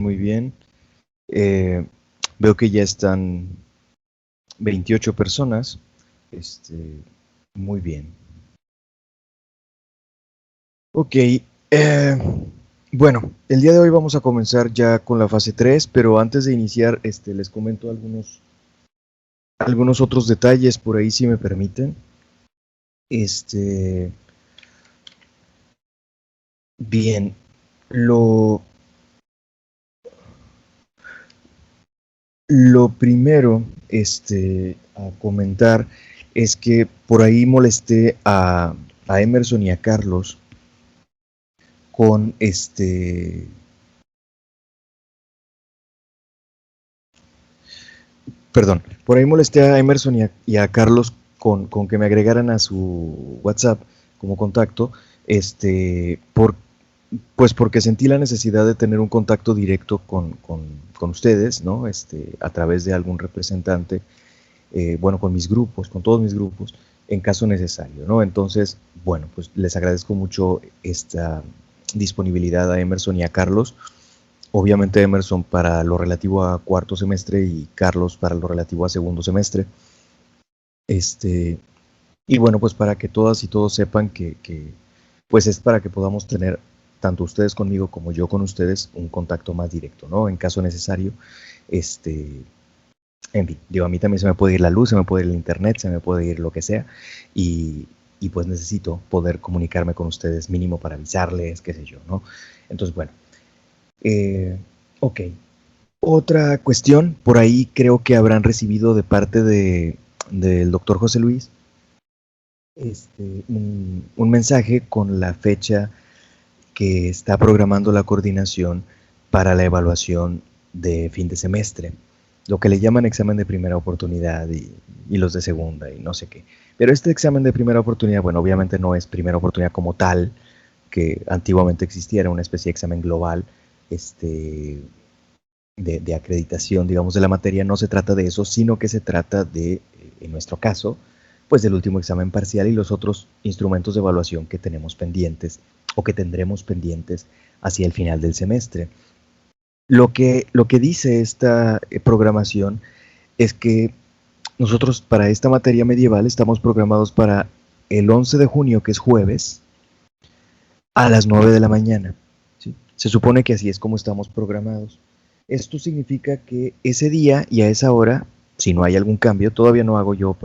Muy bien. Eh, Veo que ya están 28 personas. Muy bien. Ok. Bueno, el día de hoy vamos a comenzar ya con la fase 3, pero antes de iniciar, les comento algunos otros detalles por ahí, si me permiten. Este, bien, lo, lo primero, a comentar es que por ahí molesté a Emerson y a Carlos con perdón, por ahí molesté a Emerson y a Carlos con que me agregaran a su WhatsApp como contacto, por, pues porque sentí la necesidad de tener un contacto directo con ustedes, ¿no? A través de algún representante, bueno, con mis grupos, con todos mis grupos, en caso necesario, ¿no? Entonces, bueno, pues les agradezco mucho esta disponibilidad a Emerson y a Carlos. Obviamente Emerson para lo relativo a cuarto semestre y Carlos para lo relativo a segundo semestre. Este, y bueno, pues para que todas y todos sepan que pues es para que podamos tener, tanto ustedes conmigo como yo con ustedes, un contacto más directo, ¿no? En caso necesario, este, en fin, digo, a mí también se me puede ir la luz, se me puede ir el internet, se me puede ir lo que sea, y pues necesito poder comunicarme con ustedes mínimo para avisarles, qué sé yo, ¿no? Entonces, bueno, ok. Otra cuestión, por ahí creo que habrán recibido de parte del doctor José Luis un mensaje con la fecha que está programando la coordinación para la evaluación de fin de semestre, lo que le llaman examen de primera oportunidad y los de segunda y no sé qué. Pero este examen de primera oportunidad, bueno, obviamente no es primera oportunidad como tal, que antiguamente existía, era una especie de examen global, de acreditación, digamos, de la materia, no se trata de eso, sino que se trata de, en nuestro caso, pues del último examen parcial y los otros instrumentos de evaluación que tenemos pendientes o que tendremos pendientes hacia el final del semestre. Lo que dice esta programación es que nosotros para esta materia medieval estamos programados para el 11 de junio, que es jueves, a las 9 de la mañana. ¿Sí? Se supone que así es como estamos programados. Esto significa que ese día y a esa hora, si no hay algún cambio, todavía no hago yo,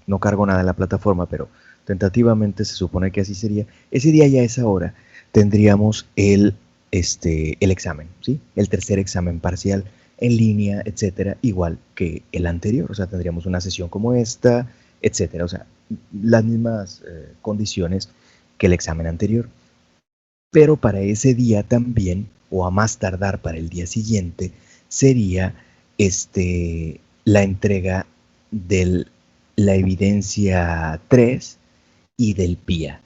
no cargo nada en la plataforma, pero tentativamente se supone que así sería. Ese día y a esa hora tendríamos el examen, ¿sí? El tercer examen parcial en línea, etcétera, igual que el anterior. O sea, tendríamos una sesión como esta, etcétera. O sea, las mismas condiciones que el examen anterior. Pero para ese día también, o a más tardar para el día siguiente, sería la entrega de la evidencia 3 y del PIA.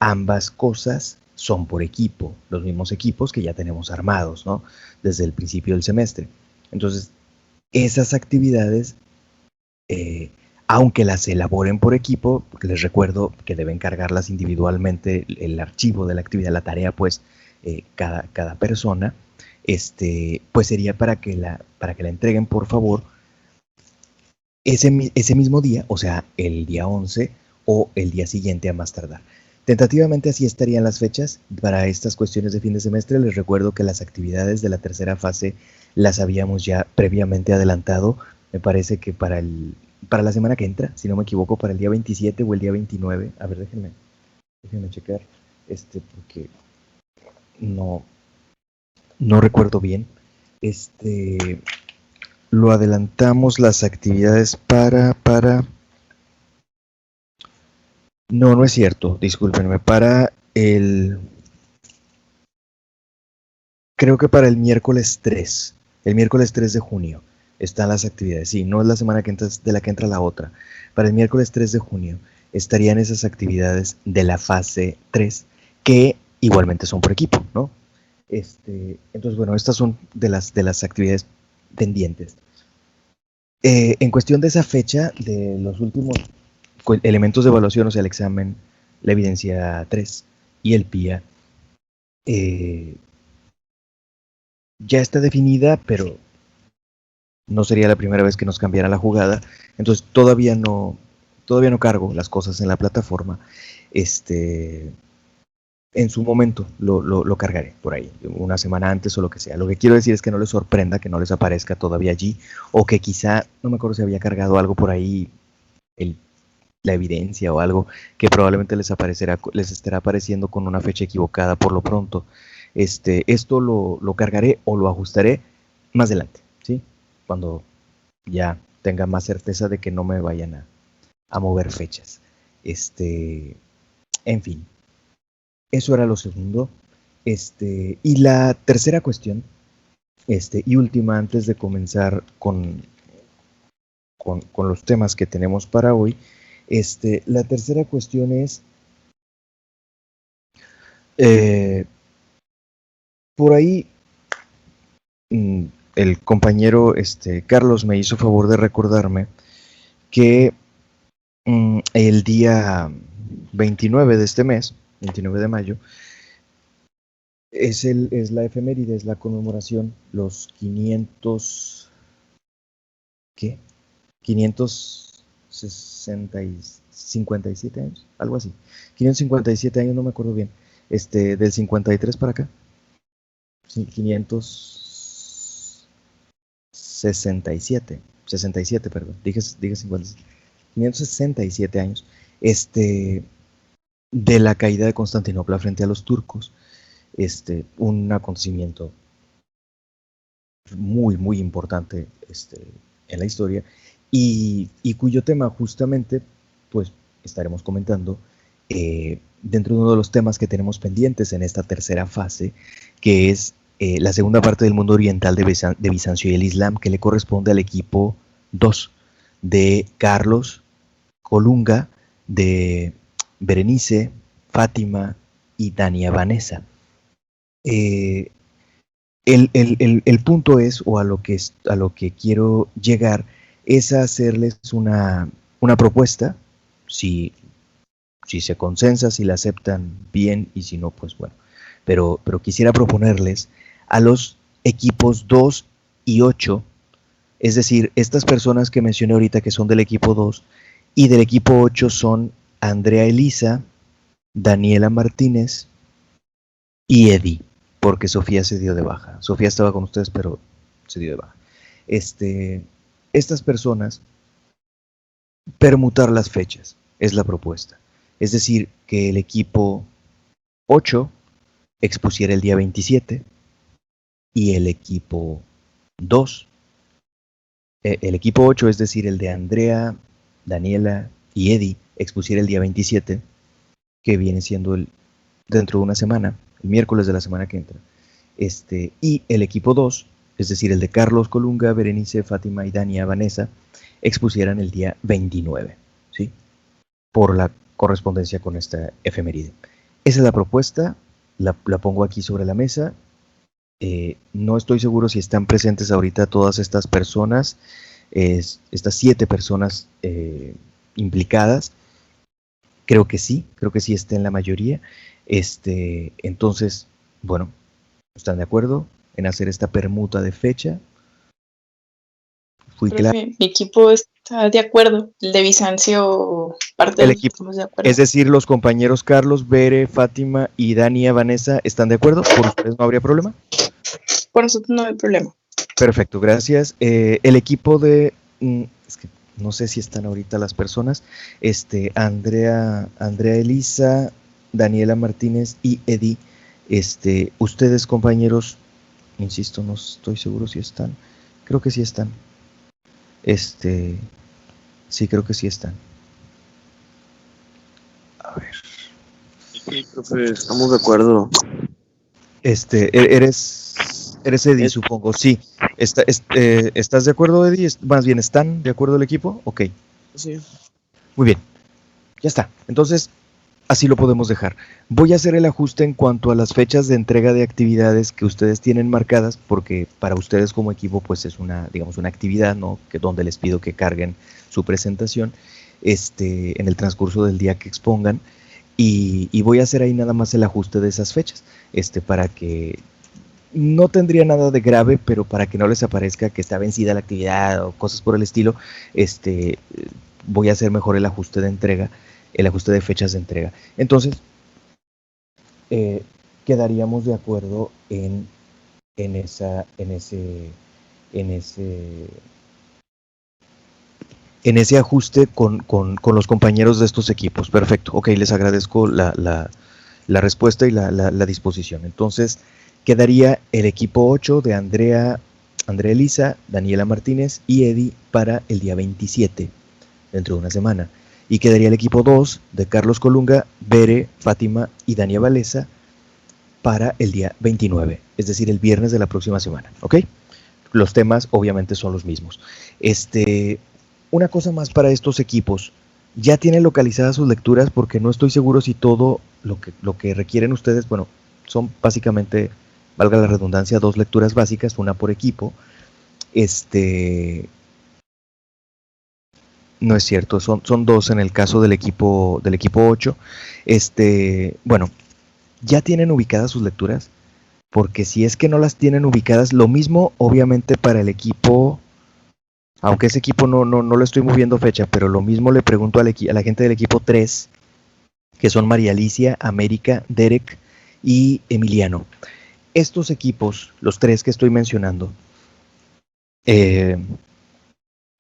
Ambas cosas son por equipo, los mismos equipos que ya tenemos armados, ¿no? Desde el principio del semestre. Entonces, esas actividades, eh, aunque las elaboren por equipo, porque les recuerdo que deben cargarlas individualmente, el archivo de la actividad, la tarea, pues, cada persona, pues sería para que la entreguen, por favor, ese mismo día, o sea, el día 11 o el día siguiente a más tardar. Tentativamente así estarían las fechas para estas cuestiones de fin de semestre. Les recuerdo que las actividades de la tercera fase las habíamos ya previamente adelantado. Me parece que para la semana que entra, si no me equivoco, para el día 27 o el día 29. A ver, déjenme checar, porque no, no recuerdo bien. Este, lo adelantamos las actividades No, no es cierto, discúlpenme. Creo que para el miércoles 3 de junio, están las actividades. Sí, no es la semana que entra, de la que entra la otra. Para el miércoles 3 de junio estarían esas actividades de la fase 3, que igualmente son por equipo, ¿no? Entonces, bueno, estas son de las actividades pendientes. En cuestión de esa fecha, de los últimos elementos de evaluación, o sea, el examen, la evidencia 3 y el PIA, eh, ya está definida, pero no sería la primera vez que nos cambiara la jugada. Entonces todavía no cargo las cosas en la plataforma. En su momento lo cargaré por ahí, una semana antes o lo que sea. Lo que quiero decir es que no les sorprenda, que no les aparezca todavía allí, o que quizá, no me acuerdo si había cargado algo por ahí, el, la evidencia o algo, que probablemente les estará apareciendo con una fecha equivocada por lo pronto. Esto lo cargaré o lo ajustaré más adelante, ¿sí? Cuando ya tenga más certeza de que no me vayan a mover fechas. En fin, eso era lo segundo. Y la tercera cuestión, y última antes de comenzar con los temas que tenemos para hoy, la tercera cuestión es, por ahí, el compañero Carlos me hizo favor de recordarme que el día 29 de este mes, 29 de mayo, es la efeméride, es la conmemoración, los 500, ¿qué? 557 años, algo así. 557 años, no me acuerdo bien. Del 53 para acá. Sí, 567, perdón. Dije 50. 567 años. De la caída de Constantinopla frente a los turcos. Un acontecimiento muy, muy importante en la historia y cuyo tema justamente pues estaremos comentando dentro de uno de los temas que tenemos pendientes en esta tercera fase, que es la segunda parte del mundo oriental de Bizancio y el Islam, que le corresponde al equipo 2 de Carlos, Colunga, de Berenice, Fátima y Dania Vanessa. El punto es, o a lo que quiero llegar, es hacerles una propuesta, si se consensa, si la aceptan bien, y si no, pues bueno. Pero quisiera proponerles a los equipos 2 y 8, es decir, estas personas que mencioné ahorita que son del equipo 2 y del equipo 8 son Andrea Elisa, Daniela Martínez y Eddie, porque Sofía se dio de baja. Sofía estaba con ustedes, pero se dio de baja. Estas personas, permutar las fechas, es la propuesta. Es decir, que el equipo 8 expusiera el día 27 y el equipo 2, el equipo 8, es decir, el de Andrea, Daniela y Eddie, expusiera el día 27, que viene siendo dentro de una semana, el miércoles de la semana que entra. Y el equipo 2, es decir, el de Carlos, Colunga, Berenice, Fátima y Dania Vanessa, expusieran el día 29, ¿sí? Por la correspondencia con esta efeméride. Esa es la propuesta, la pongo aquí sobre la mesa. No estoy seguro si están presentes ahorita todas estas personas, estas 7 personas implicadas. Creo que sí está en la mayoría. Entonces, bueno, ¿están de acuerdo en hacer esta permuta de fecha? Fui claro. Mi equipo está de acuerdo. El de Bizancio, parte del equipo. Estamos de acuerdo. Es decir, los compañeros Carlos, Bere, Fátima y Dania Vanessa, ¿están de acuerdo? ¿Por ustedes no habría problema? Por nosotros no hay problema. Perfecto, gracias. El equipo de... es que no sé si están ahorita las personas. Andrea Elisa, Daniela Martínez y Eddie. Ustedes, compañeros, insisto, no estoy seguro si están. Creo que sí están. Sí, creo que sí están. A ver. Sí, profe, estamos de acuerdo. Eres Eddie, supongo. Sí. ¿Estás de acuerdo, Eddie? Más bien, ¿están de acuerdo el equipo? Ok. Sí. Muy bien. Ya está. Entonces, así lo podemos dejar. Voy a hacer el ajuste en cuanto a las fechas de entrega de actividades que ustedes tienen marcadas, porque para ustedes como equipo pues es una actividad, ¿no? Donde les pido que carguen su presentación en el transcurso del día que expongan, y voy a hacer ahí nada más el ajuste de esas fechas, para que no tendría nada de grave, pero para que no les aparezca que está vencida la actividad o cosas por el estilo, voy a hacer mejor el ajuste de entrega, el ajuste de fechas de entrega. Entonces, quedaríamos de acuerdo en ese ajuste con los compañeros de estos equipos. Perfecto, ok, les agradezco la respuesta y la disposición. Entonces, quedaría el equipo 8 de Andrea Elisa, Daniela Martínez y Eddie para el día 27, dentro de una semana. Y quedaría el equipo 2 de Carlos Colunga, Bere, Fátima y Dania Valesa para el día 29, es decir, el viernes de la próxima semana, ¿ok? Los temas obviamente son los mismos. Una cosa más para estos equipos, ya tienen localizadas sus lecturas porque no estoy seguro si todo lo que requieren ustedes, bueno, son básicamente, valga la redundancia, 2 lecturas básicas, una por equipo. No es cierto, son 2 en el caso del equipo 8. Bueno, ya tienen ubicadas sus lecturas, porque si es que no las tienen ubicadas, lo mismo obviamente para el equipo, aunque ese equipo no le estoy moviendo fecha, pero lo mismo le pregunto a la gente del equipo 3, que son María Alicia, América, Derek y Emiliano. Estos equipos, los 3 que estoy mencionando,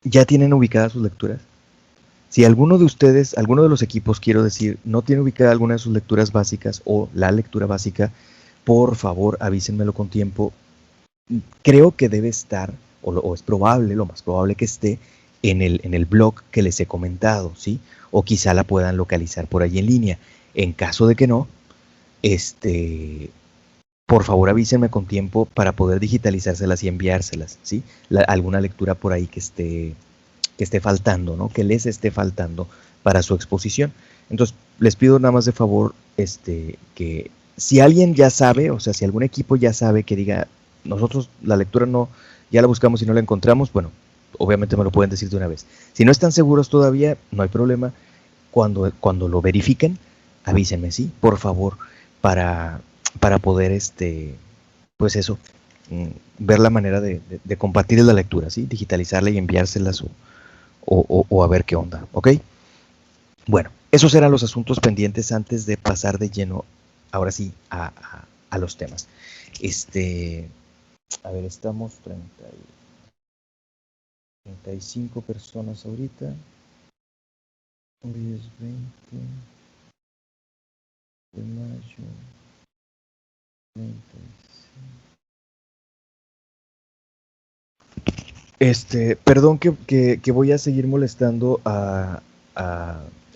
ya tienen ubicadas sus lecturas. Si alguno de ustedes, alguno de los equipos, quiero decir, no tiene ubicada alguna de sus lecturas básicas o la lectura básica, por favor avísenmelo con tiempo. Creo que debe estar, o es probable, lo más probable que esté en el blog que les he comentado, ¿sí? O quizá la puedan localizar por ahí en línea. En caso de que no, por favor avísenme con tiempo para poder digitalizárselas y enviárselas, ¿sí? Alguna lectura por ahí que esté faltando, ¿no? Que les esté faltando para su exposición. Entonces, les pido nada más de favor, que si alguien ya sabe, o sea, si algún equipo ya sabe que diga, nosotros la lectura no, ya la buscamos y no la encontramos, bueno, obviamente me lo pueden decir de una vez. Si no están seguros todavía, no hay problema. Cuando lo verifiquen, avísenme, ¿sí? Por favor, para poder, pues eso, ver la manera de compartir la lectura, ¿sí? Digitalizarla y enviárselas o a ver qué onda, ¿ok? Bueno, esos eran los asuntos pendientes antes de pasar de lleno, ahora sí, a los temas. A ver, estamos 35 personas ahorita. Hoy es 20 de mayo. 35. Perdón que voy a seguir molestando a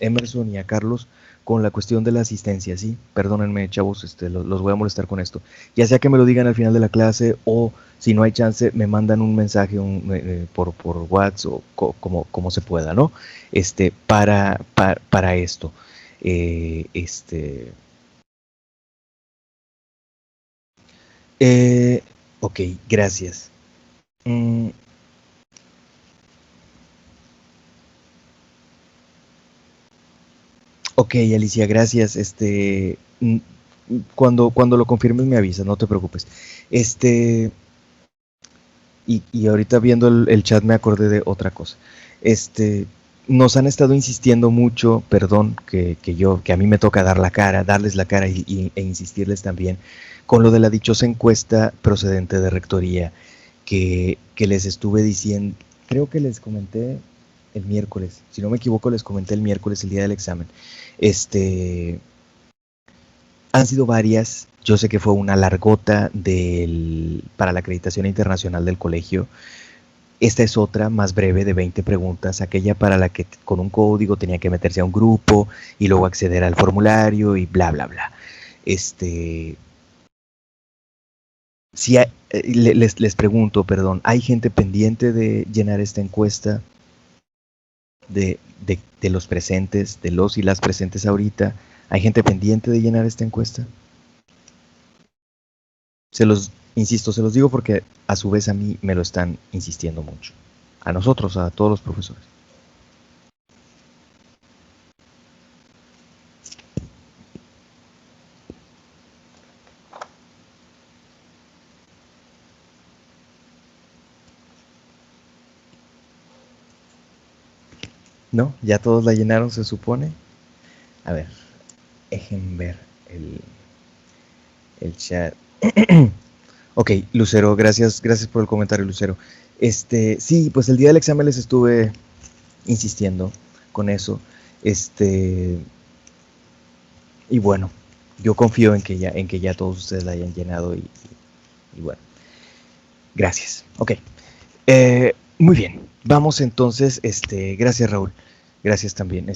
Emerson y a Carlos con la cuestión de la asistencia, ¿sí? Perdónenme, chavos, los voy a molestar con esto. Ya sea que me lo digan al final de la clase o si no hay chance, me mandan un mensaje por WhatsApp o como se pueda, ¿no? Para esto. Eh, este, eh, ok, gracias. Mm, Ok, Alicia, gracias. Cuando lo confirmes me avisas, no te preocupes. Este, y ahorita viendo el chat me acordé de otra cosa. Nos han estado insistiendo mucho, perdón, que a mí me toca darles la cara e insistirles también con lo de la dichosa encuesta procedente de rectoría que les estuve diciendo, creo que les comenté el miércoles, si no me equivoco les comenté el miércoles, el día del examen. Han sido varias, yo sé que fue una largota para la acreditación internacional del colegio. Esta es otra más breve de 20 preguntas, aquella para la que con un código tenía que meterse a un grupo y luego acceder al formulario y bla, bla, bla. Si les pregunto, perdón, ¿hay gente pendiente de llenar esta encuesta de los presentes, de los y las presentes ahorita? ¿Hay gente pendiente de llenar esta encuesta? Insisto, se los digo porque a su vez a mí me lo están insistiendo mucho. A nosotros, a todos los profesores. ¿No? ¿Ya todos la llenaron, se supone? A ver, dejen ver el chat. Ok, Lucero, gracias por el comentario, Lucero. Sí, pues el día del examen les estuve insistiendo con eso. Y bueno, yo confío en que ya todos ustedes la hayan llenado y bueno, gracias. Ok. Muy bien. Vamos entonces, gracias Raúl. Gracias también.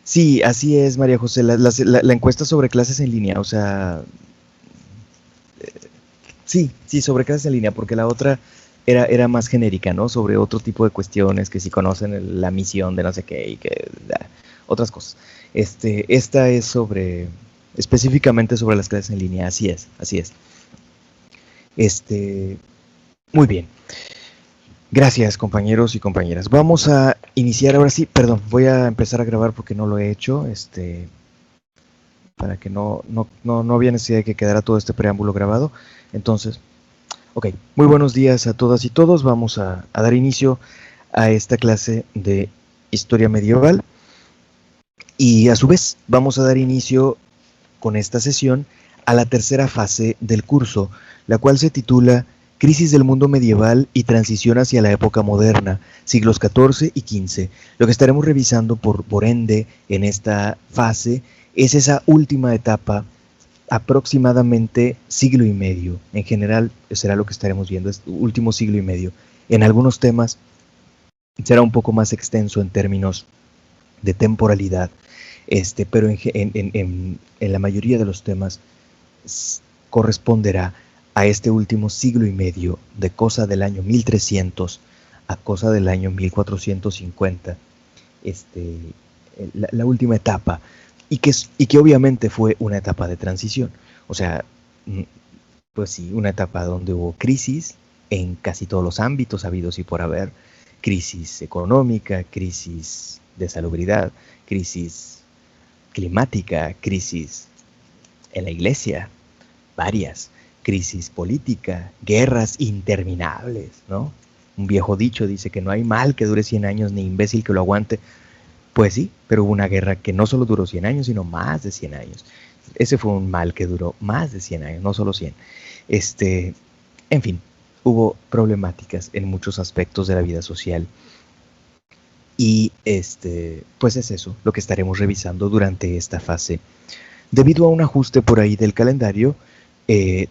Sí, así es, María José. La encuesta sobre clases en línea, o sea, sí, sobre clases en línea, porque la otra era más genérica, ¿no? Sobre otro tipo de cuestiones, que si conocen la misión de no sé qué y que otras cosas. Esta es específicamente sobre las clases en línea, así es. Muy bien. Gracias, compañeros y compañeras. Vamos a iniciar ahora sí. Perdón, voy a empezar a grabar porque no lo he hecho. Para que no había necesidad de que quedara todo este preámbulo grabado. Entonces, ok, muy buenos días a todas y todos. Vamos a dar inicio a esta clase de historia medieval. Y a su vez, vamos a dar inicio con esta sesión a la tercera fase del curso, la cual se titula Crisis del mundo medieval y transición hacia la época moderna, siglos XIV y XV. Lo que estaremos revisando por ende en esta fase es esa última etapa, aproximadamente siglo y medio. En general será lo que estaremos viendo, este último siglo y medio. En algunos temas será un poco más extenso en términos de temporalidad, pero en la mayoría de los temas corresponderá a este último siglo y medio, de cosa del año 1300 a cosa del año 1450, la última etapa, y que obviamente fue una etapa de transición. O sea, pues sí, una etapa donde hubo crisis en casi todos los ámbitos habidos y por haber, crisis económica, crisis de salubridad, crisis climática, crisis en la iglesia, varias, crisis política, guerras interminables, ¿no? Un viejo dicho dice que no hay mal que dure 100 años ni imbécil que lo aguante. Pues sí, pero hubo una guerra que no solo duró 100 años, sino más de 100 años. Ese fue un mal que duró más de 100 años, no solo 100. En fin, hubo problemáticas en muchos aspectos de la vida social. Y pues es eso lo que estaremos revisando durante esta fase. Debido a un ajuste por ahí del calendario,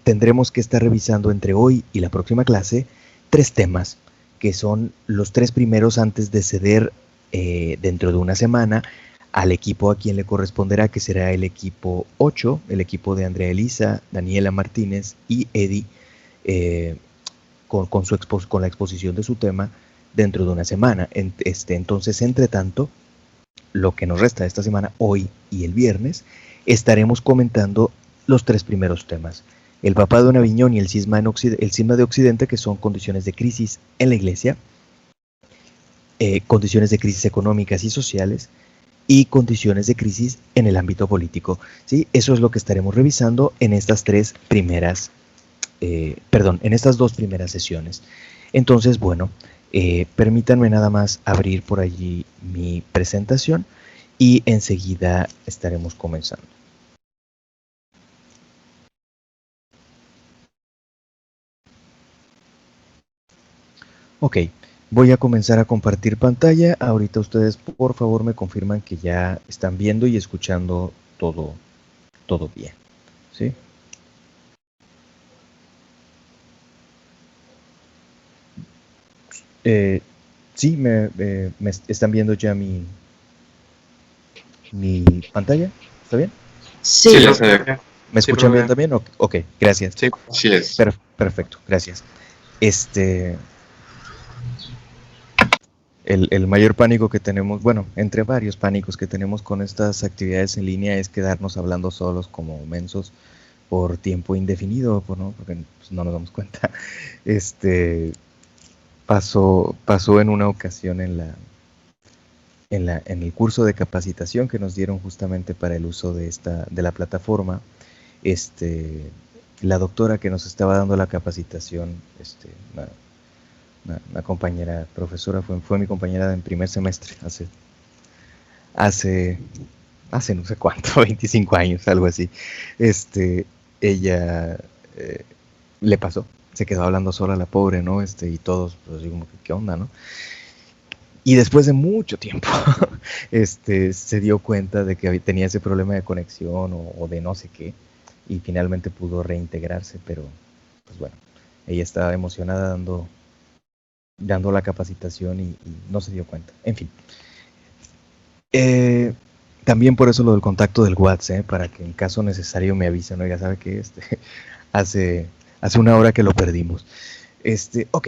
tendremos que estar revisando entre hoy y la próxima clase 3 temas, que son los 3 primeros antes de ceder dentro de una semana al equipo a quien le corresponderá, que será el equipo 8, el equipo de Andrea Elisa, Daniela Martínez y Eddie, con la exposición de su tema dentro de una semana. Entonces, entre tanto, lo que nos resta de esta semana, hoy y el viernes, estaremos comentando los 3 primeros temas: el papado en Aviñón y el cisma de Occidente, que son condiciones de crisis en la iglesia, condiciones de crisis económicas y sociales, y condiciones de crisis en el ámbito político. ¿Sí? Eso es lo que estaremos revisando en estas 2 primeras sesiones. Entonces, bueno, permítanme nada más abrir por allí mi presentación y enseguida estaremos comenzando. Ok, voy a comenzar a compartir pantalla. Ahorita ustedes por favor me confirman que ya están viendo y escuchando todo bien, ¿sí? Sí, me están viendo ya mi pantalla, ¿está bien? Sí. Sí, ya se ve. ¿Me escuchan bien también? Ok, gracias. Sí, sí es. Perfecto, gracias. El mayor pánico que tenemos, bueno, entre varios pánicos que tenemos con estas actividades en línea, es quedarnos hablando solos como mensos por tiempo indefinido, ¿no? Porque pues, no nos damos cuenta. Pasó en una ocasión en el curso de capacitación que nos dieron justamente para el uso de la plataforma. La doctora que nos estaba dando la capacitación una compañera profesora, fue mi compañera en primer semestre, hace, hace no sé cuánto, 25 años, algo así. Ella le pasó, se quedó hablando sola la pobre, ¿no? Y todos, pues, así como que, ¿qué onda, no? Y después de mucho tiempo, se dio cuenta de que tenía ese problema de conexión o de no sé qué, y finalmente pudo reintegrarse, pero, pues bueno, ella estaba emocionada dando la capacitación y no se dio cuenta. En fin. También por eso lo del contacto del WhatsApp, para que en caso necesario me avisen, ¿no? Ya sabe que hace, hace una hora que lo perdimos. Ok.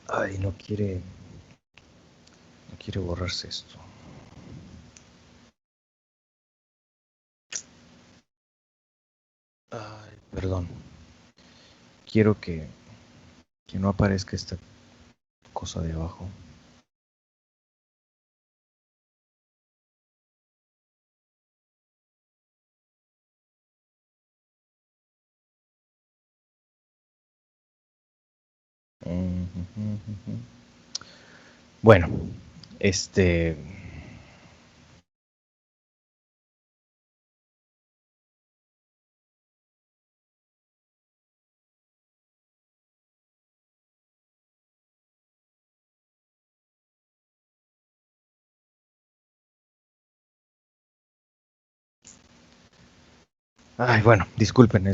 Ay, no quiere borrarse esto. Ay, perdón. Quiero que no aparezca esta cosa de abajo. Bueno, ay, bueno, disculpen,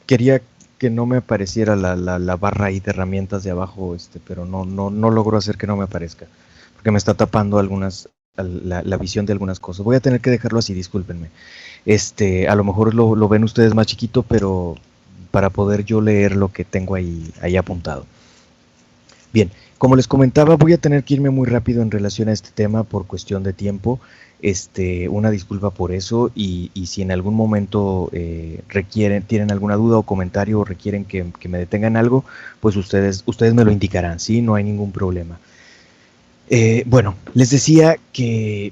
quería que no me apareciera la barra ahí de herramientas de abajo, pero no logro hacer que no me aparezca, porque me está tapando la visión de algunas cosas. Voy a tener que dejarlo así, discúlpenme. A lo mejor lo ven ustedes más chiquito, pero para poder yo leer lo que tengo ahí apuntado. Bien, como les comentaba, voy a tener que irme muy rápido en relación a este tema por cuestión de tiempo. Una disculpa por eso y si en algún momento tienen alguna duda o comentario o requieren que me detengan algo, pues ustedes me lo indicarán, ¿sí? No hay ningún problema. Bueno, les decía que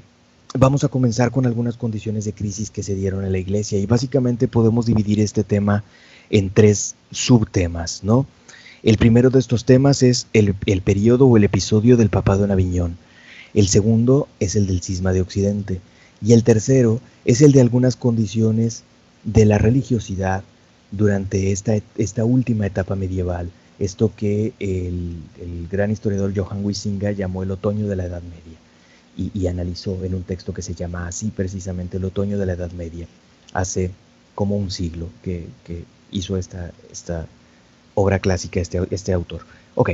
vamos a comenzar con algunas condiciones de crisis que se dieron en la iglesia y básicamente podemos dividir este tema en 3 subtemas, ¿no? El primero de estos temas es el periodo o el episodio del papado en Aviñón. El segundo es el del cisma de Occidente. Y el tercero es el de algunas condiciones de la religiosidad durante esta última etapa medieval. Esto que el gran historiador Johann Huizinga llamó el otoño de la Edad Media. Y analizó en un texto que se llama así precisamente el otoño de la Edad Media. Hace como un siglo que hizo esta obra clásica este autor. Ok,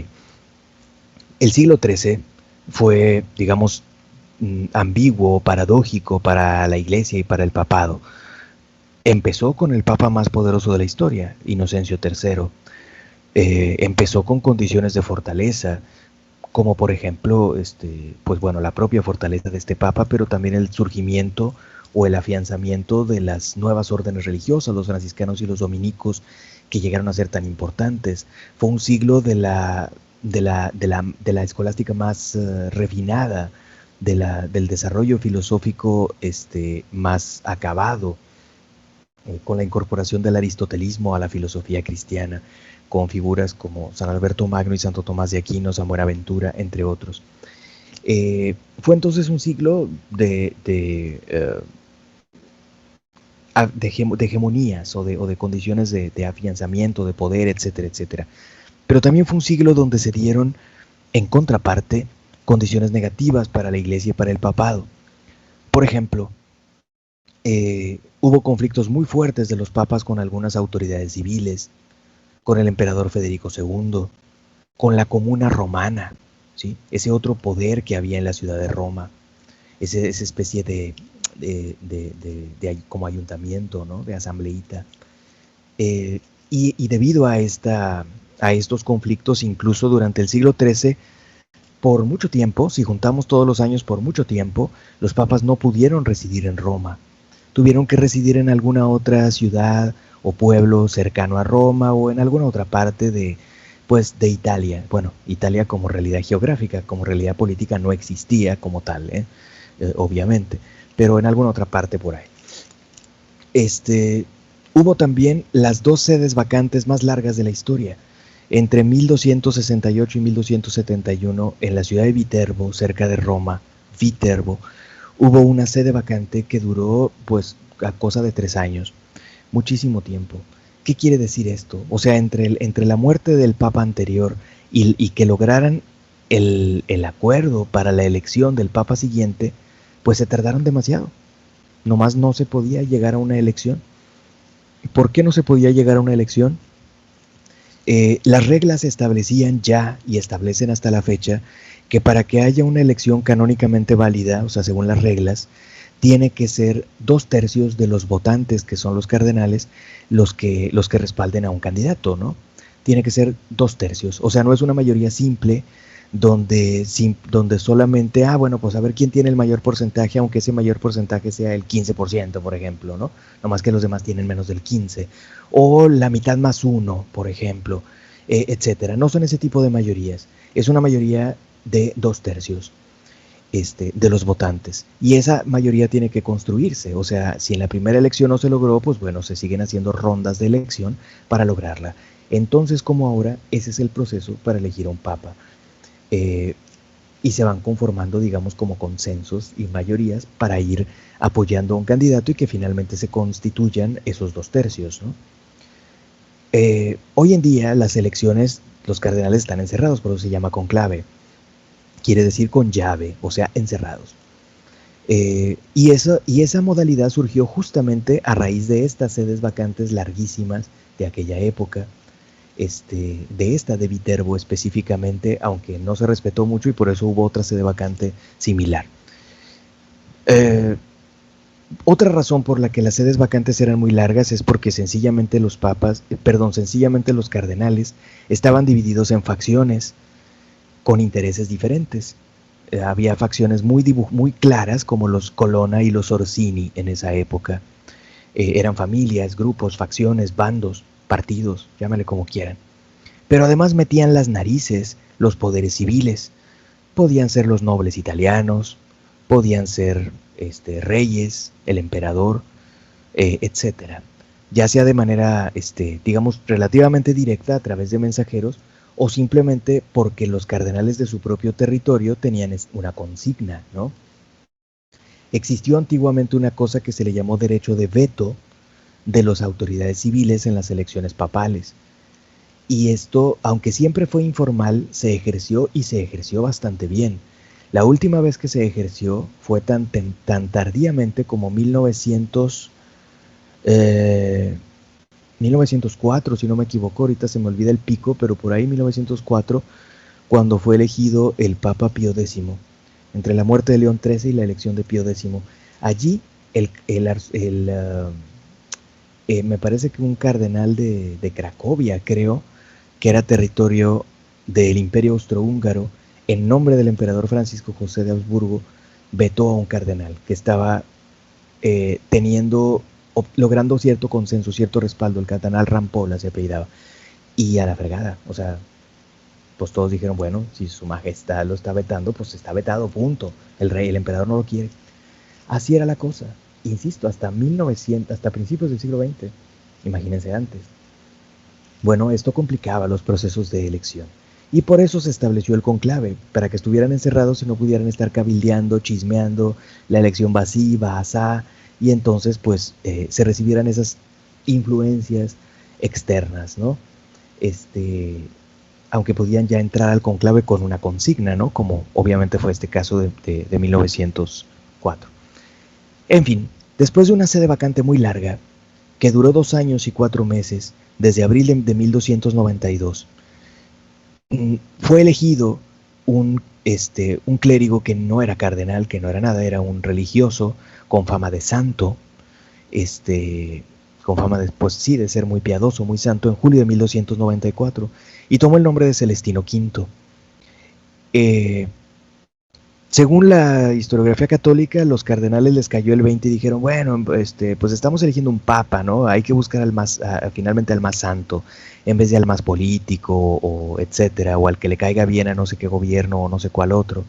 el siglo XIII fue, digamos, ambiguo, paradójico para la Iglesia y para el papado. Empezó con el papa más poderoso de la historia, Inocencio III. Empezó con condiciones de fortaleza, como por ejemplo, pues bueno, la propia fortaleza de este papa, pero también el surgimiento o el afianzamiento de las nuevas órdenes religiosas, los franciscanos y los dominicos, que llegaron a ser tan importantes. Fue un siglo de la escolástica más refinada, del desarrollo filosófico más acabado, con la incorporación del aristotelismo a la filosofía cristiana, con figuras como San Alberto Magno y Santo Tomás de Aquino, San Buenaventura, entre otros. Fue entonces un siglo de hegemonías o de condiciones de afianzamiento, de poder, etcétera, etcétera. Pero también fue un siglo donde se dieron, en contraparte, condiciones negativas para la Iglesia y para el papado. Por ejemplo, hubo conflictos muy fuertes de los papas con algunas autoridades civiles, con el emperador Federico II, con la comuna romana, ¿sí? Ese otro poder que había en la ciudad de Roma, esa especie de como ayuntamiento, ¿no? De asambleíta. Y debido a estos conflictos, incluso durante el siglo XIII, por mucho tiempo, si juntamos todos los años por mucho tiempo, los papas no pudieron residir en Roma. Tuvieron que residir en alguna otra ciudad o pueblo cercano a Roma o en alguna otra parte de Italia. Bueno, Italia como realidad geográfica, como realidad política no existía como tal, obviamente, pero en alguna otra parte por ahí. Hubo también las 2 sedes vacantes más largas de la historia. Entre 1268 y 1271, en la ciudad de Viterbo, cerca de Roma, Viterbo, hubo una sede vacante que duró pues a cosa de 3 años, muchísimo tiempo. ¿Qué quiere decir esto? O sea, entre la muerte del papa anterior y que lograran el acuerdo para la elección del papa siguiente, pues se tardaron demasiado. Nomás no se podía llegar a una elección. ¿Por qué no se podía llegar a una elección? Las reglas establecían ya y establecen hasta la fecha que para que haya una elección canónicamente válida, o sea, según las reglas, tiene que ser 2/3 de los votantes, que son los cardenales, los que respalden a un candidato, ¿no? Tiene que ser 2/3, o sea, no es una mayoría simple donde solamente, bueno, pues a ver quién tiene el mayor porcentaje, aunque ese mayor porcentaje sea el 15%, por ejemplo, ¿no? Nomás que los demás tienen menos del 15%, o la mitad más uno, por ejemplo, etcétera. No son ese tipo de mayorías, es una mayoría de 2/3 de los votantes, y esa mayoría tiene que construirse, o sea, si en la primera elección no se logró, pues bueno, se siguen haciendo rondas de elección para lograrla. Entonces, como ahora, ese es el proceso para elegir a un papa. Y se van conformando, digamos, como consensos y mayorías para ir apoyando a un candidato y que finalmente se constituyan esos 2/3, ¿no? Hoy en día las elecciones, los cardenales están encerrados, por eso se llama conclave. Quiere decir con llave, o sea, encerrados. Y esa modalidad surgió justamente a raíz de estas sedes vacantes larguísimas de aquella época, de Viterbo específicamente, aunque no se respetó mucho y por eso hubo otra sede vacante similar. Otra razón por la que las sedes vacantes eran muy largas es porque sencillamente los cardenales estaban divididos en facciones con intereses diferentes. Había facciones muy claras como los Colonna y los Orsini en esa época. Eran familias, grupos, facciones, bandos, partidos, llámale como quieran. Pero además metían las narices, los poderes civiles. Podían ser los nobles italianos, podían ser reyes, el emperador, etcétera. Ya sea de manera, digamos, relativamente directa a través de mensajeros, o simplemente porque los cardenales de su propio territorio tenían una consigna, ¿no? Existió antiguamente una cosa que se le llamó derecho de veto de las autoridades civiles en las elecciones papales. Y esto, aunque siempre fue informal, se ejerció y se ejerció bastante bien. La última vez que se ejerció fue tan tardíamente como 1904, si no me equivoco, ahorita se me olvida el pico, pero por ahí 1904, cuando fue elegido el Papa Pío X, entre la muerte de León XIII y la elección de Pío X. Allí me parece que un cardenal de Cracovia, creo, que era territorio del Imperio Austrohúngaro, en nombre del emperador Francisco José de Habsburgo, vetó a un cardenal que estaba logrando cierto consenso, cierto respaldo. El cardenal Rampolla se apellidaba, y a la fregada, o sea, pues todos dijeron, bueno, si su majestad lo está vetando, pues está vetado, punto. El emperador no lo quiere. Así era la cosa, insisto, hasta principios del siglo XX, imagínense antes. Bueno, esto complicaba los procesos de elección, y por eso se estableció el conclave, para que estuvieran encerrados y no pudieran estar cabildeando, chismeando, la elección va así, va asá, y entonces pues se recibieran esas influencias externas, ¿no? Aunque podían ya entrar al conclave con una consigna, ¿no? Como obviamente fue este caso de 1904. En fin, después de una sede vacante muy larga, que duró 2 años y 4 meses, desde abril de 1292, fue elegido un clérigo que no era cardenal, que no era nada, era un religioso con fama de santo, con fama de, pues sí, de ser muy piadoso, muy santo, en julio de 1294, y tomó el nombre de Celestino V. Según la historiografía católica, los cardenales les cayó el 20 y dijeron, bueno, pues estamos eligiendo un papa, ¿no? Hay que buscar finalmente al más santo, en vez de al más político, o etcétera, o al que le caiga bien a no sé qué gobierno o no sé cuál otro.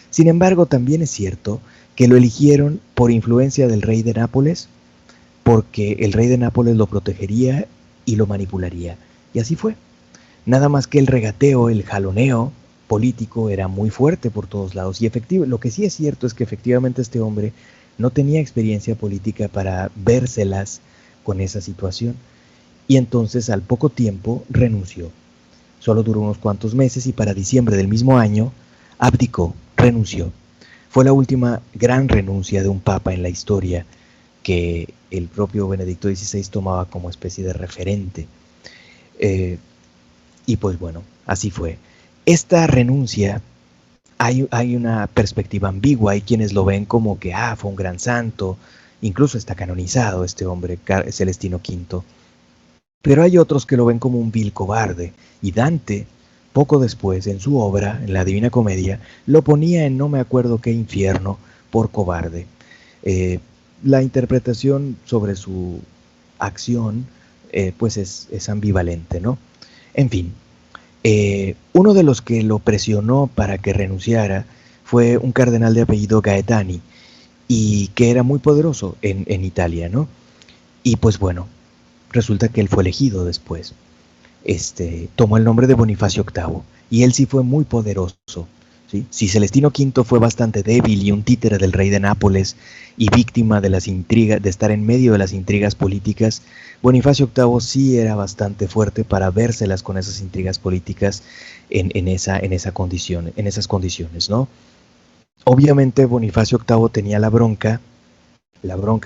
Sin embargo, también es cierto que lo eligieron por influencia del rey de Nápoles, porque el rey de Nápoles lo protegería y lo manipularía. Y así fue. Nada más que el regateo, el jaloneo político era muy fuerte por todos lados. Y lo que sí es cierto es que efectivamente este hombre no tenía experiencia política para vérselas con esa situación. Y entonces al poco tiempo renunció. Solo duró unos cuantos meses y para diciembre del mismo año abdicó, renunció. Fue la última gran renuncia de un papa en la historia que el propio Benedicto XVI tomaba como especie de referente. Y pues bueno, así fue. Esta renuncia, hay una perspectiva ambigua, hay quienes lo ven como que fue un gran santo, incluso está canonizado este hombre, Celestino V, pero hay otros que lo ven como un vil cobarde, y Dante, poco después, en su obra, en la Divina Comedia, lo ponía en no me acuerdo qué infierno por cobarde. La interpretación sobre su acción pues es ambivalente, ¿no? En fin, uno de los que lo presionó para que renunciara fue un cardenal de apellido Gaetani, y que era muy poderoso en Italia, ¿no? Y pues bueno, resulta que él fue elegido después. Tomó el nombre de Bonifacio VIII, y él sí fue muy poderoso. ¿Sí? Si Celestino V fue bastante débil y un títere del rey de Nápoles y víctima de las intrigas, de estar en medio de las intrigas políticas, Bonifacio VIII sí era bastante fuerte para vérselas con esas intrigas políticas en esas condiciones, ¿no? Obviamente Bonifacio VIII tenía la bronca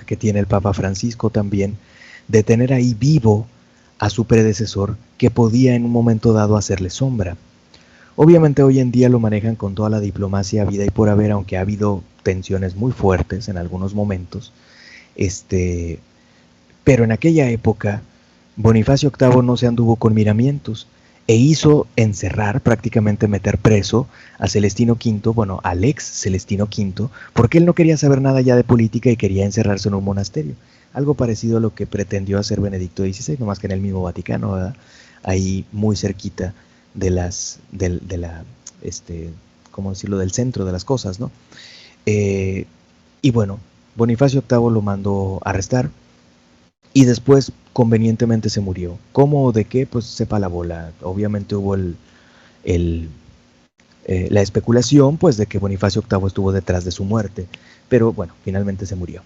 que tiene el Papa Francisco también, de tener ahí vivo a su predecesor que podía en un momento dado hacerle sombra. Obviamente hoy en día lo manejan con toda la diplomacia habida y por haber, aunque ha habido tensiones muy fuertes en algunos momentos. Pero en aquella época Bonifacio VIII no se anduvo con miramientos e hizo encerrar, prácticamente meter preso a Celestino V, bueno, al ex Celestino V, porque él no quería saber nada ya de política y quería encerrarse en un monasterio. Algo parecido a lo que pretendió hacer Benedicto XVI, no más que en el mismo Vaticano, ¿verdad? Ahí muy cerquita ¿cómo decirlo?, del centro de las cosas, ¿no? Y bueno, Bonifacio VIII lo mandó arrestar y después convenientemente se murió. ¿Cómo o de qué? Pues sepa la bola. Obviamente hubo la especulación pues de que Bonifacio VIII estuvo detrás de su muerte, pero bueno, finalmente se murió.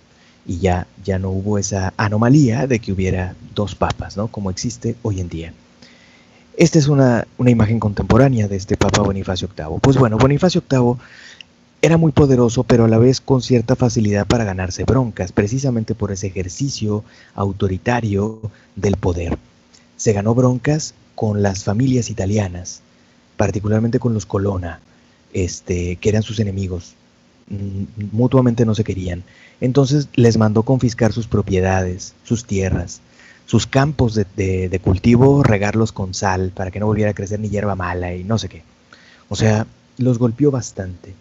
Y ya no hubo esa anomalía de que hubiera dos papas, ¿no? Como existe hoy en día. Esta es una imagen contemporánea de este Papa Bonifacio VIII. Pues bueno, Bonifacio VIII era muy poderoso, pero a la vez con cierta facilidad para ganarse broncas, precisamente por ese ejercicio autoritario del poder. Se ganó broncas con las familias italianas, particularmente con los Colonna, que eran sus enemigos. Mutuamente no se querían. Entonces les mandó confiscar sus propiedades, sus tierras, sus campos de cultivo, regarlos con sal para que no volviera a crecer ni hierba mala y no sé qué. O sea, los golpeó bastante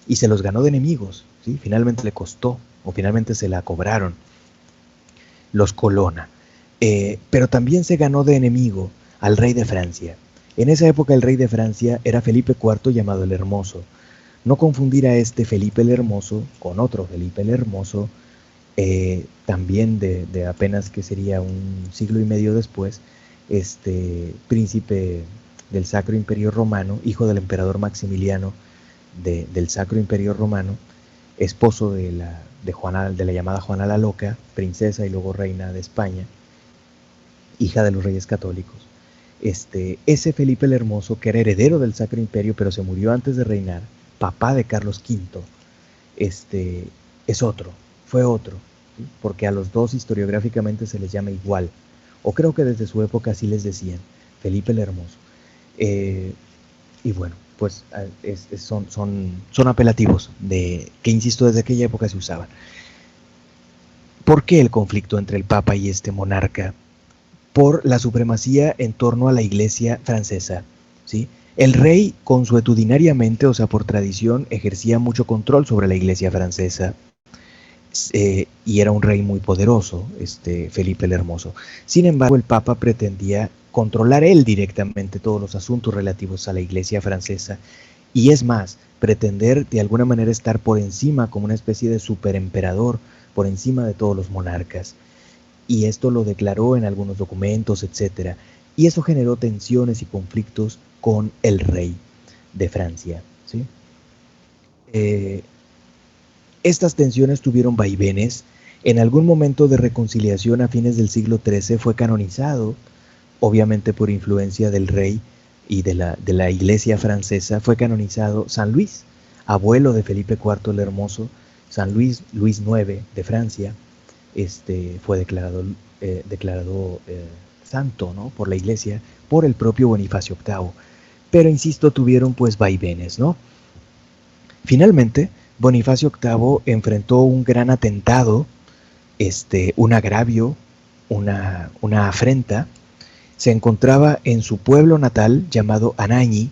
y se los ganó de enemigos, ¿sí? Finalmente le costó, o finalmente se la cobraron los Colonna. Pero también se ganó de enemigo al rey de Francia. En esa época el rey de Francia era Felipe IV, llamado el Hermoso. No confundir a este Felipe el Hermoso con otro Felipe el Hermoso, también de apenas que sería un siglo y medio después, príncipe del Sacro Imperio Romano, hijo del emperador Maximiliano del Sacro Imperio Romano, esposo de la llamada Juana la Loca, princesa y luego reina de España, hija de los reyes católicos. Ese Felipe el Hermoso, que era heredero del Sacro Imperio, pero se murió antes de reinar, papá de Carlos V, fue otro, ¿sí? Porque a los dos historiográficamente se les llama igual, o creo que desde su época así les decían, Felipe el Hermoso. Y bueno, pues son apelativos que, insisto, desde aquella época se usaban. ¿Por qué el conflicto entre el Papa y este monarca? Por la supremacía en torno a la Iglesia francesa, ¿sí? El rey consuetudinariamente, o sea, por tradición, ejercía mucho control sobre la Iglesia francesa, y era un rey muy poderoso, Felipe el Hermoso. Sin embargo, el Papa pretendía controlar él directamente todos los asuntos relativos a la Iglesia francesa, y es más, pretender de alguna manera estar por encima, como una especie de superemperador, por encima de todos los monarcas. Y esto lo declaró en algunos documentos, etc. y eso generó tensiones y conflictos con el rey de Francia, ¿sí? Estas tensiones tuvieron vaivenes. En algún momento de reconciliación a fines del siglo XIII fue canonizado, obviamente por influencia del rey y de la iglesia francesa, fue canonizado San Luis, abuelo de Felipe IV el Hermoso. San Luis, Luis IX de Francia, fue declarado santo, ¿no?, por la iglesia, por el propio Bonifacio VIII. Pero insisto, tuvieron pues vaivenes, ¿no? Finalmente, Bonifacio VIII enfrentó un gran atentado, un agravio, una afrenta. Se encontraba en su pueblo natal llamado Anagni,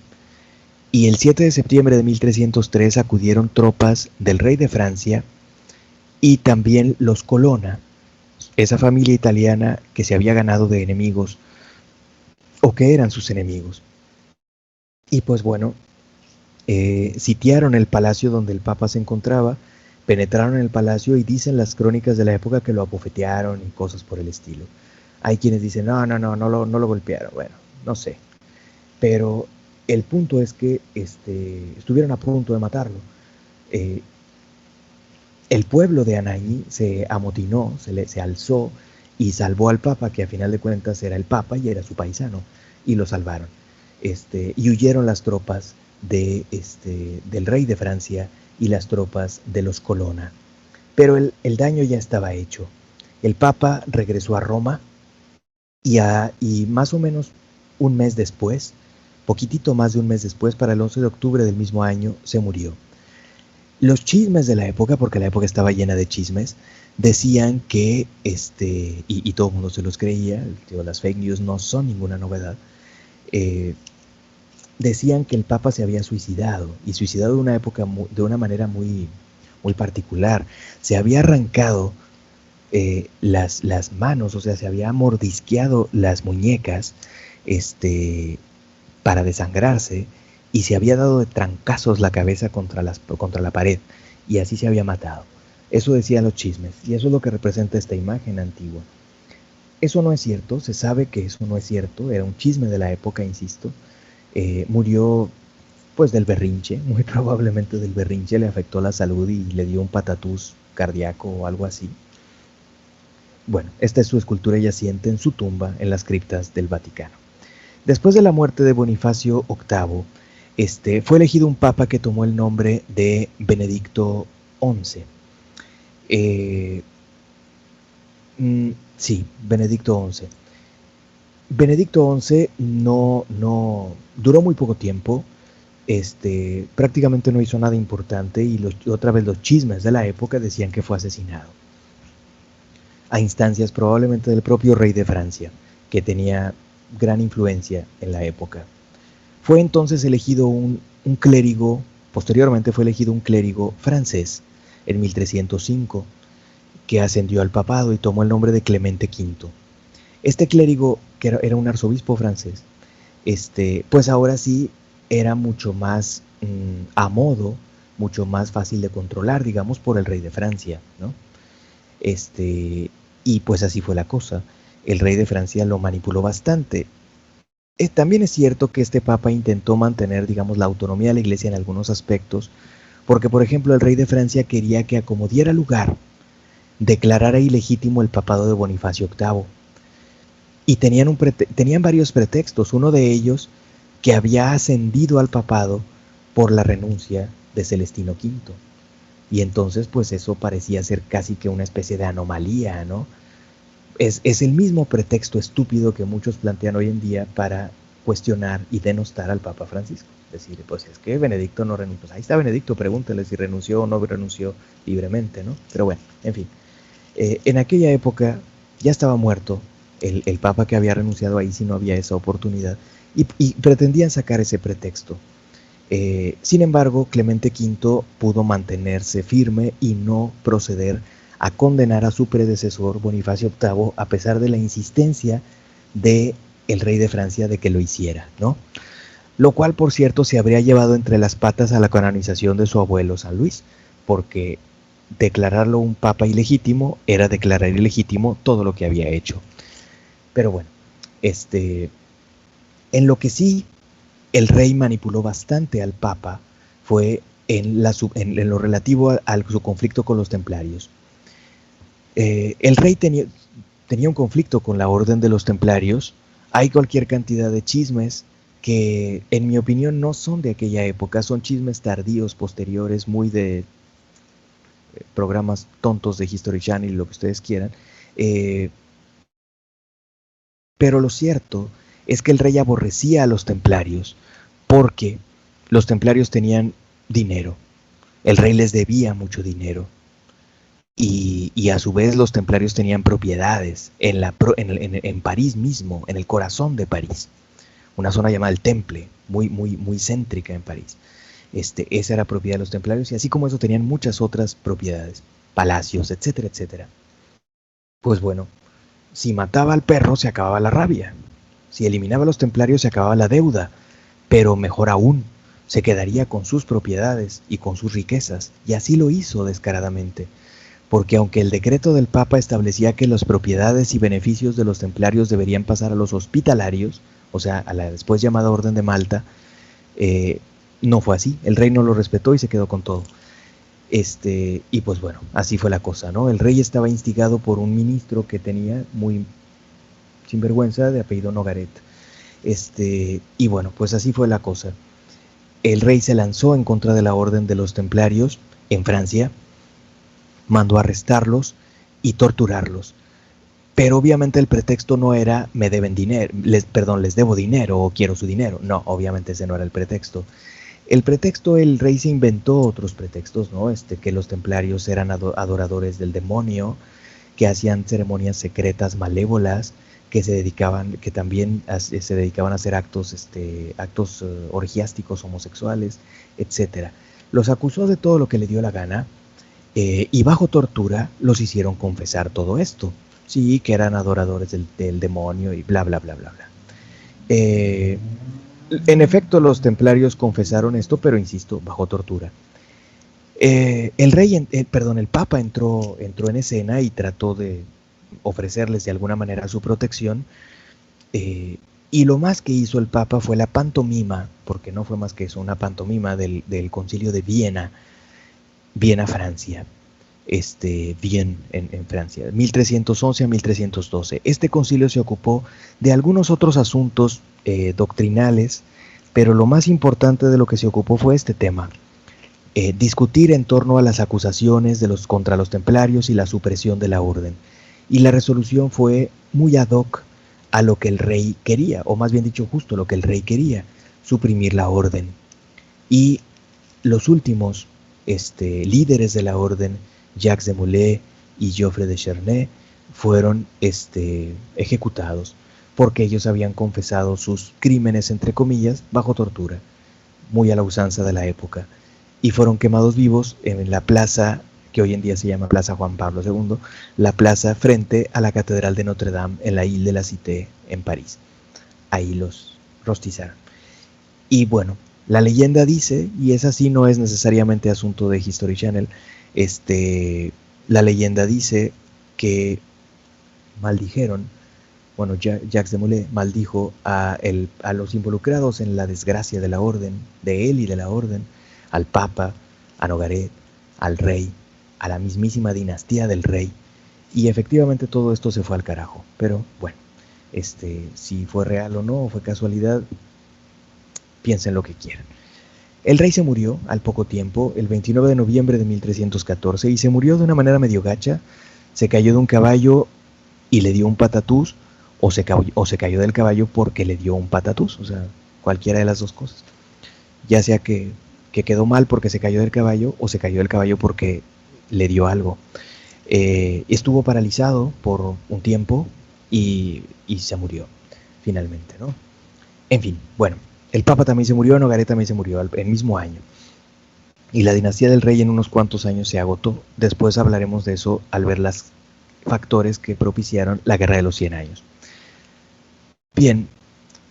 y el 7 de septiembre de 1303 acudieron tropas del rey de Francia y también los Colonna, esa familia italiana que se había ganado de enemigos, o que eran sus enemigos. Y pues bueno, sitiaron el palacio donde el Papa se encontraba, penetraron en el palacio y dicen las crónicas de la época que lo abofetearon y cosas por el estilo. Hay quienes dicen, no lo golpearon, bueno, no sé. Pero el punto es que estuvieron a punto de matarlo. El pueblo de Anagni se amotinó, se alzó y salvó al Papa, que a final de cuentas era el Papa y era su paisano, y lo salvaron. Y huyeron las tropas del rey de Francia y las tropas de los Colonna. Pero el daño ya estaba hecho. El Papa regresó a Roma y más o menos un mes después, poquitito más de un mes después, para el 11 de octubre del mismo año, se murió. Los chismes de la época, porque la época estaba llena de chismes, decían que, y todo el mundo se los creía, las fake news no son ninguna novedad, decían que el Papa se había suicidado, y suicidado de una manera muy, muy particular. Se había arrancado las manos, o sea, se había mordisqueado las muñecas para desangrarse, y se había dado de trancazos la cabeza contra la pared, y así se había matado. Eso decían los chismes, y eso es lo que representa esta imagen antigua. Eso no es cierto, se sabe que eso no es cierto, era un chisme de la época, insisto. Murió pues del berrinche, muy probablemente del berrinche, le afectó la salud y le dio un patatús cardíaco o algo así. Bueno, esta es su escultura yaciente en su tumba en las criptas del Vaticano. Después de la muerte de Bonifacio VIII, fue elegido un papa que tomó el nombre de Benedicto XI. Sí, Benedicto XI. Benedicto XI no duró muy poco tiempo, prácticamente no hizo nada importante, y otra vez los chismes de la época decían que fue asesinado, a instancias probablemente del propio rey de Francia, que tenía gran influencia en la época. Fue entonces elegido un clérigo, posteriormente fue elegido un clérigo francés en 1305, que ascendió al papado y tomó el nombre de Clemente V. Este clérigo, que era un arzobispo francés, pues ahora sí era mucho más a modo, mucho más fácil de controlar, digamos, por el rey de Francia, ¿no? Y pues así fue la cosa. El rey de Francia lo manipuló bastante. También es cierto que este papa intentó mantener, digamos, la autonomía de la iglesia en algunos aspectos, porque, por ejemplo, el rey de Francia quería que, a como diera lugar, declarara ilegítimo el papado de Bonifacio VIII. Y tenían varios pretextos. Uno de ellos, que había ascendido al papado por la renuncia de Celestino V. Y entonces, pues eso parecía ser casi que una especie de anomalía, ¿no? Es el mismo pretexto estúpido que muchos plantean hoy en día para cuestionar y denostar al Papa Francisco. Es decir, pues es que Benedicto no renunció. Pues ahí está Benedicto, pregúntele si renunció o no renunció libremente, ¿no? Pero bueno, en fin. En aquella época ya estaba muerto el Papa que había renunciado, ahí sí no había esa oportunidad, y pretendían sacar ese pretexto. Sin embargo, Clemente V pudo mantenerse firme y no proceder a condenar a su predecesor Bonifacio VIII, a pesar de la insistencia del rey de Francia de que lo hiciera, ¿no? Lo cual, por cierto, se habría llevado entre las patas a la canonización de su abuelo San Luis, porque declararlo un papa ilegítimo era declarar ilegítimo todo lo que había hecho. Pero bueno, En lo que sí el rey manipuló bastante al Papa fue en lo relativo a su conflicto con los templarios. El rey tenía un conflicto con la orden de los templarios. Hay cualquier cantidad de chismes que en mi opinión no son de aquella época, son chismes tardíos, posteriores, muy de programas tontos de History Channel y lo que ustedes quieran. Pero lo cierto es que el rey aborrecía a los templarios porque los templarios tenían dinero. El rey les debía mucho dinero. Y a su vez los templarios tenían propiedades en París mismo, en el corazón de París. Una zona llamada el Temple, muy céntrica en París. Esa era propiedad de los templarios y así como eso tenían muchas otras propiedades, palacios, etcétera, etcétera. Pues bueno, si mataba al perro se acababa la rabia, si eliminaba a los templarios se acababa la deuda, pero mejor aún, se quedaría con sus propiedades y con sus riquezas, y así lo hizo descaradamente, porque aunque el decreto del Papa establecía que las propiedades y beneficios de los templarios deberían pasar a los hospitalarios, o sea, a la después llamada Orden de Malta, no fue así, el rey no lo respetó y se quedó con todo. Y pues bueno, así fue la cosa, ¿no? El rey estaba instigado por un ministro que tenía muy sinvergüenza de apellido Nogaret. Y bueno, pues así fue la cosa. El rey se lanzó en contra de la orden de los templarios en Francia, mandó arrestarlos y torturarlos. Pero obviamente el pretexto no era me deben dinero, les debo dinero o quiero su dinero. No, obviamente ese no era el pretexto. El pretexto, el rey se inventó otros pretextos, ¿no? Que los templarios eran adoradores del demonio, que hacían ceremonias secretas malévolas, que también se dedicaban a hacer actos orgiásticos homosexuales, etc. Los acusó de todo lo que le dio la gana y bajo tortura los hicieron confesar todo esto. Sí, que eran adoradores del demonio y bla, bla, bla, bla, bla. En efecto, los templarios confesaron esto, pero insisto, bajo tortura. El Papa entró en escena y trató de ofrecerles de alguna manera su protección, y lo más que hizo el Papa fue la pantomima, porque no fue más que eso, una pantomima del concilio de Viena, Francia, Vienne en Francia, 1311 a 1312. Este concilio se ocupó de algunos otros asuntos doctrinales, pero lo más importante de lo que se ocupó fue este tema. Discutir en torno a las acusaciones contra los templarios y la supresión de la orden. Y la resolución fue muy ad hoc a lo que el rey quería, o más bien dicho, justo lo que el rey quería, suprimir la orden. Y los últimos líderes de la orden, Jacques de Molay y Geoffrey de Chernay, fueron ejecutados porque ellos habían confesado sus crímenes, entre comillas, bajo tortura, muy a la usanza de la época, y fueron quemados vivos en la plaza que hoy en día se llama Plaza Juan Pablo II, la plaza frente a la Catedral de Notre Dame en la Ile de la Cité en París. Ahí los rostizaron. Y bueno, la leyenda dice, y esa sí no es necesariamente asunto de History Channel, la leyenda dice que maldijeron, bueno, Jacques de Molay maldijo a los involucrados en la desgracia de la orden, de él y de la orden, al Papa, a Nogaret, al rey, a la mismísima dinastía del rey, y efectivamente todo esto se fue al carajo. Pero bueno, si fue real o no, o fue casualidad, piensen lo que quieran. El rey se murió al poco tiempo, el 29 de noviembre de 1314, y se murió de una manera medio gacha. Se cayó de un caballo y le dio un patatús, o se cayó del caballo porque le dio un patatús, o sea, cualquiera de las dos cosas. Ya sea que quedó mal porque se cayó del caballo, o se cayó del caballo porque le dio algo. Estuvo paralizado por un tiempo y se murió finalmente, ¿no? En fin, bueno, el Papa también se murió, Nogaret también se murió el mismo año. Y la dinastía del rey en unos cuantos años se agotó. Después hablaremos de eso al ver los factores que propiciaron la Guerra de los 100 años. Bien,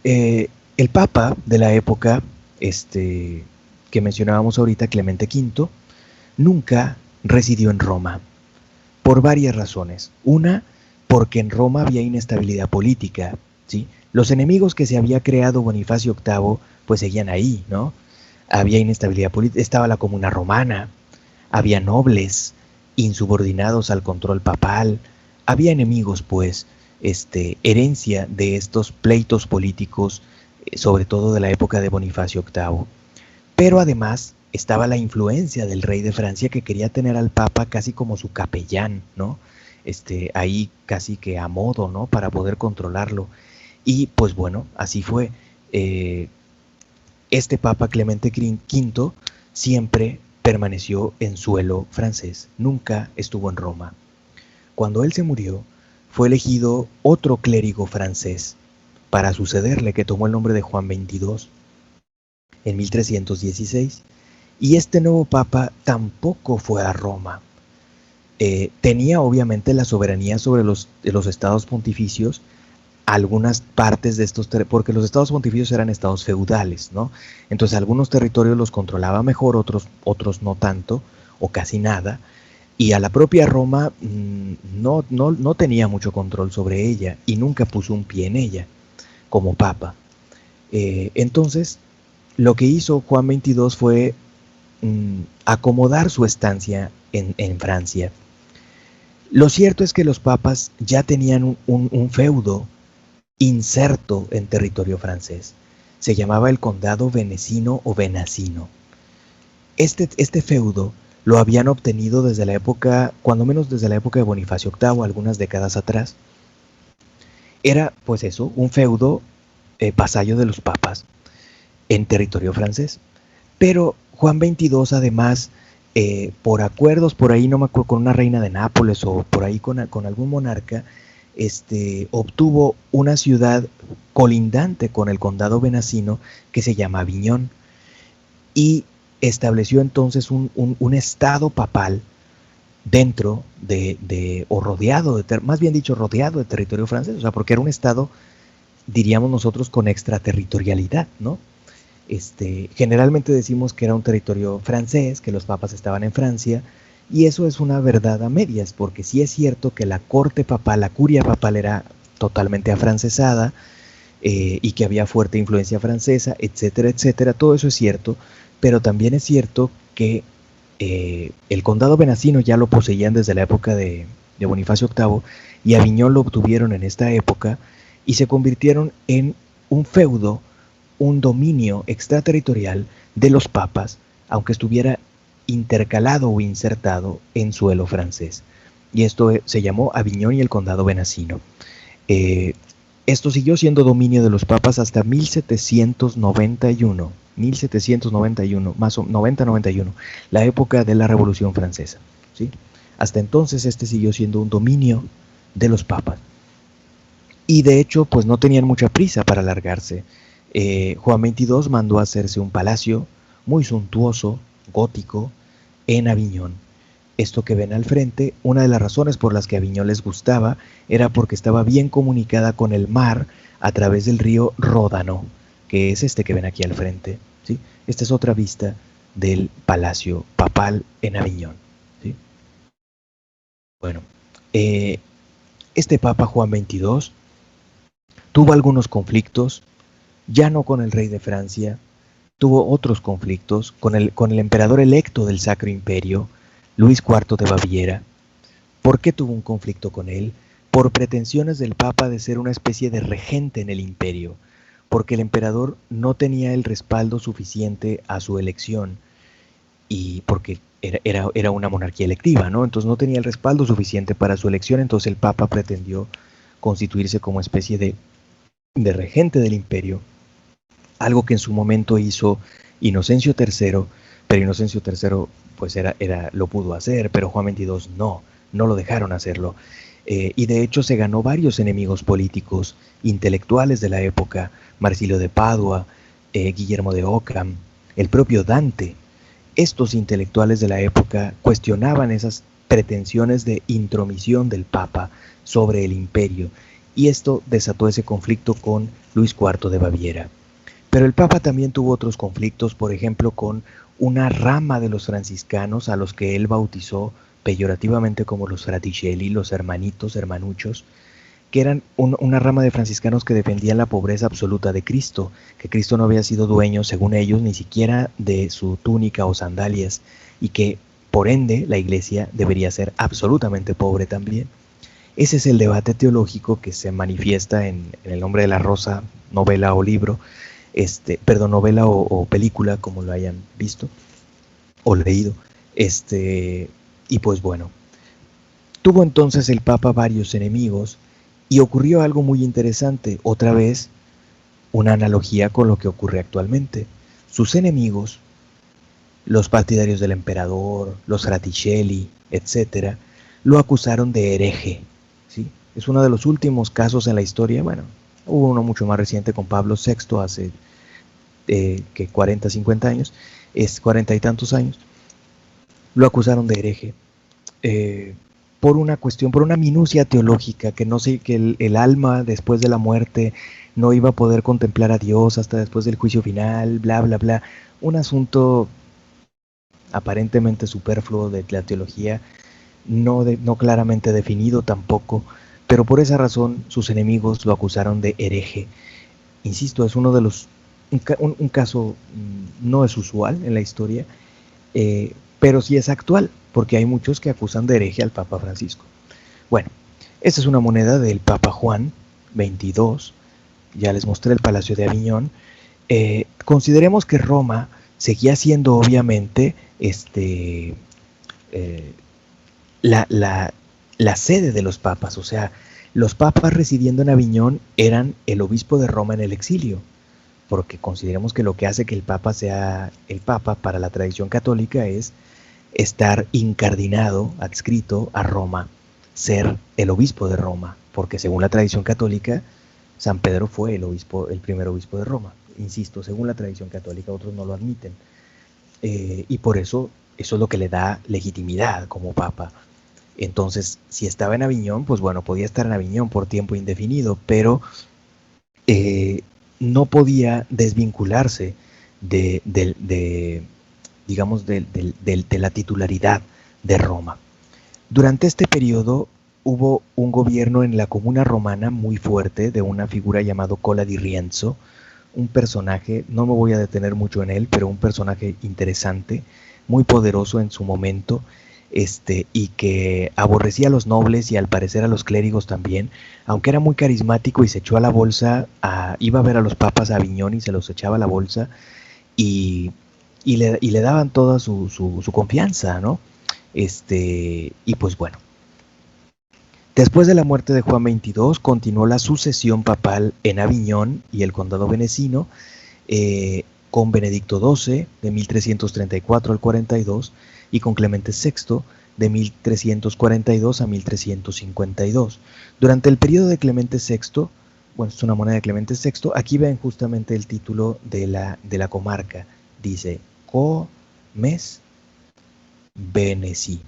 el Papa de la época que mencionábamos ahorita, Clemente V, nunca residió en Roma, por varias razones. Una, porque en Roma había inestabilidad política, ¿sí? Los enemigos que se había creado Bonifacio VIII pues seguían ahí, ¿no? Había inestabilidad política, estaba la Comuna Romana, había nobles insubordinados al control papal, había enemigos pues, herencia de estos pleitos políticos, sobre todo de la época de Bonifacio VIII. Pero además estaba la influencia del rey de Francia que quería tener al Papa casi como su capellán, ¿no? Ahí casi que a modo, ¿no? Para poder controlarlo. Y pues bueno, así fue. Este Papa Clemente V siempre permaneció en suelo francés, nunca estuvo en Roma. Cuando él se murió, fue elegido otro clérigo francés para sucederle, que tomó el nombre de Juan XXII en 1316. Y este nuevo papa tampoco fue a Roma. Tenía obviamente la soberanía sobre los estados pontificios, algunas partes de estos, porque los estados pontificios eran estados feudales, ¿no? Entonces algunos territorios los controlaba mejor, otros no tanto, o casi nada, y a la propia Roma no tenía mucho control sobre ella, y nunca puso un pie en ella, como papa. Entonces, lo que hizo Juan XXII fue acomodar su estancia en Francia. Lo cierto es que los papas ya tenían un feudo inserto en territorio francés. Se llamaba el condado venecino o venacino. Este feudo lo habían obtenido desde la época, cuando menos desde la época de Bonifacio VIII, algunas décadas atrás. Era, pues eso, un feudo vasallo de los papas en territorio francés. Pero Juan XXII, además, por acuerdos, por ahí no me acuerdo, con una reina de Nápoles o por ahí con algún monarca, obtuvo una ciudad colindante con el condado venacino que se llama Aviñón, y estableció entonces un estado papal dentro o rodeado, más bien dicho, rodeado de territorio francés, o sea, porque era un estado, diríamos nosotros, con extraterritorialidad, ¿no? Generalmente decimos que era un territorio francés, que los papas estaban en Francia, y eso es una verdad a medias, porque sí es cierto que la corte papal, la curia papal era totalmente afrancesada, y que había fuerte influencia francesa, etcétera, etcétera, todo eso es cierto, pero también es cierto que el condado venacino ya lo poseían desde la época de Bonifacio VIII, y Aviñón lo obtuvieron en esta época, y se convirtieron en un feudo, un dominio extraterritorial de los papas, aunque estuviera intercalado o insertado en suelo francés. Y esto se llamó Aviñón y el condado venacino. Esto siguió siendo dominio de los papas hasta 1791, más o 90-91, la época de la Revolución Francesa, ¿sí? Hasta entonces siguió siendo un dominio de los papas. Y de hecho, pues no tenían mucha prisa para largarse. Juan XXII mandó a hacerse un palacio muy suntuoso, gótico, en Aviñón. Esto que ven al frente, una de las razones por las que Aviñón les gustaba era porque estaba bien comunicada con el mar a través del río Ródano, que es este que ven aquí al frente, ¿sí? Esta es otra vista del palacio papal en Aviñón, ¿sí? Bueno, este Papa Juan XXII tuvo algunos conflictos, ya no con el rey de Francia, tuvo otros conflictos con el emperador electo del Sacro Imperio, Luis IV de Baviera. ¿Por qué tuvo un conflicto con él? Por pretensiones del Papa de ser una especie de regente en el imperio, porque el emperador no tenía el respaldo suficiente a su elección, y porque era una monarquía electiva, ¿no? Entonces no tenía el respaldo suficiente para su elección, entonces el Papa pretendió constituirse como especie de regente del imperio, algo que en su momento hizo Inocencio III, pero Inocencio III pues lo pudo hacer, pero Juan XXII no lo dejaron hacerlo. Y de hecho se ganó varios enemigos políticos, intelectuales de la época, Marsilio de Padua, Guillermo de Ockham, el propio Dante. Estos intelectuales de la época cuestionaban esas pretensiones de intromisión del Papa sobre el imperio, y esto desató ese conflicto con Luis IV de Baviera. Pero el Papa también tuvo otros conflictos, por ejemplo, con una rama de los franciscanos a los que él bautizó peyorativamente como los fraticelli, los hermanitos, hermanuchos, que eran una rama de franciscanos que defendían la pobreza absoluta de Cristo, que Cristo no había sido dueño, según ellos, ni siquiera de su túnica o sandalias, y que por ende la iglesia debería ser absolutamente pobre también. Ese es el debate teológico que se manifiesta en El nombre de la rosa, novela o libro, novela o película, como lo hayan visto o leído. Y pues bueno, tuvo entonces el Papa varios enemigos y ocurrió algo muy interesante, otra vez una analogía con lo que ocurre actualmente. Sus enemigos, los partidarios del emperador, los Fraticelli, etc., lo acusaron de hereje. ¿Sí? Es uno de los últimos casos en la historia. Bueno, hubo uno mucho más reciente con Pablo VI hace que 40, 50 años, 40 y tantos años. Lo acusaron de hereje por una cuestión, por una minucia teológica, que no sé, que el alma después de la muerte no iba a poder contemplar a Dios hasta después del juicio final, bla, bla, bla. Un asunto aparentemente superfluo de la teología, no claramente definido tampoco, pero por esa razón sus enemigos lo acusaron de hereje. Insisto, es uno de los un caso no es usual en la historia, pero sí es actual, porque hay muchos que acusan de hereje al Papa Francisco. Bueno, esta es una moneda del Papa Juan XXII, ya les mostré el Palacio de Aviñón. Consideremos que Roma seguía siendo obviamente la sede de los papas, o sea, los papas residiendo en Aviñón eran el obispo de Roma en el exilio, porque consideremos que lo que hace que el papa sea el papa para la tradición católica es estar incardinado, adscrito a Roma, ser el obispo de Roma, porque según la tradición católica, San Pedro fue el primer obispo de Roma. Insisto, según la tradición católica, otros no lo admiten. Y por eso es lo que le da legitimidad como papa. Entonces, si estaba en Aviñón, pues bueno, podía estar en Aviñón por tiempo indefinido, pero no podía desvincularse de la titularidad de Roma. Durante este periodo hubo un gobierno en la comuna romana muy fuerte de una figura llamado Cola di Rienzo, un personaje, no me voy a detener mucho en él, pero un personaje interesante, muy poderoso en su momento, y que aborrecía a los nobles y al parecer a los clérigos también, aunque era muy carismático y se echó a la bolsa, iba a ver a los papas a Aviñón y se los echaba a la bolsa y le daban toda su confianza, ¿no? Y pues bueno. Después de la muerte de Juan XXII, continuó la sucesión papal en Aviñón y el condado venecino, con Benedicto XII, de 1334 al 42, y con Clemente VI, de 1342 a 1352. Durante el periodo de Clemente VI, bueno, es una moneda de Clemente VI, aquí ven justamente el título de la comarca. Dice, Comes Veneci.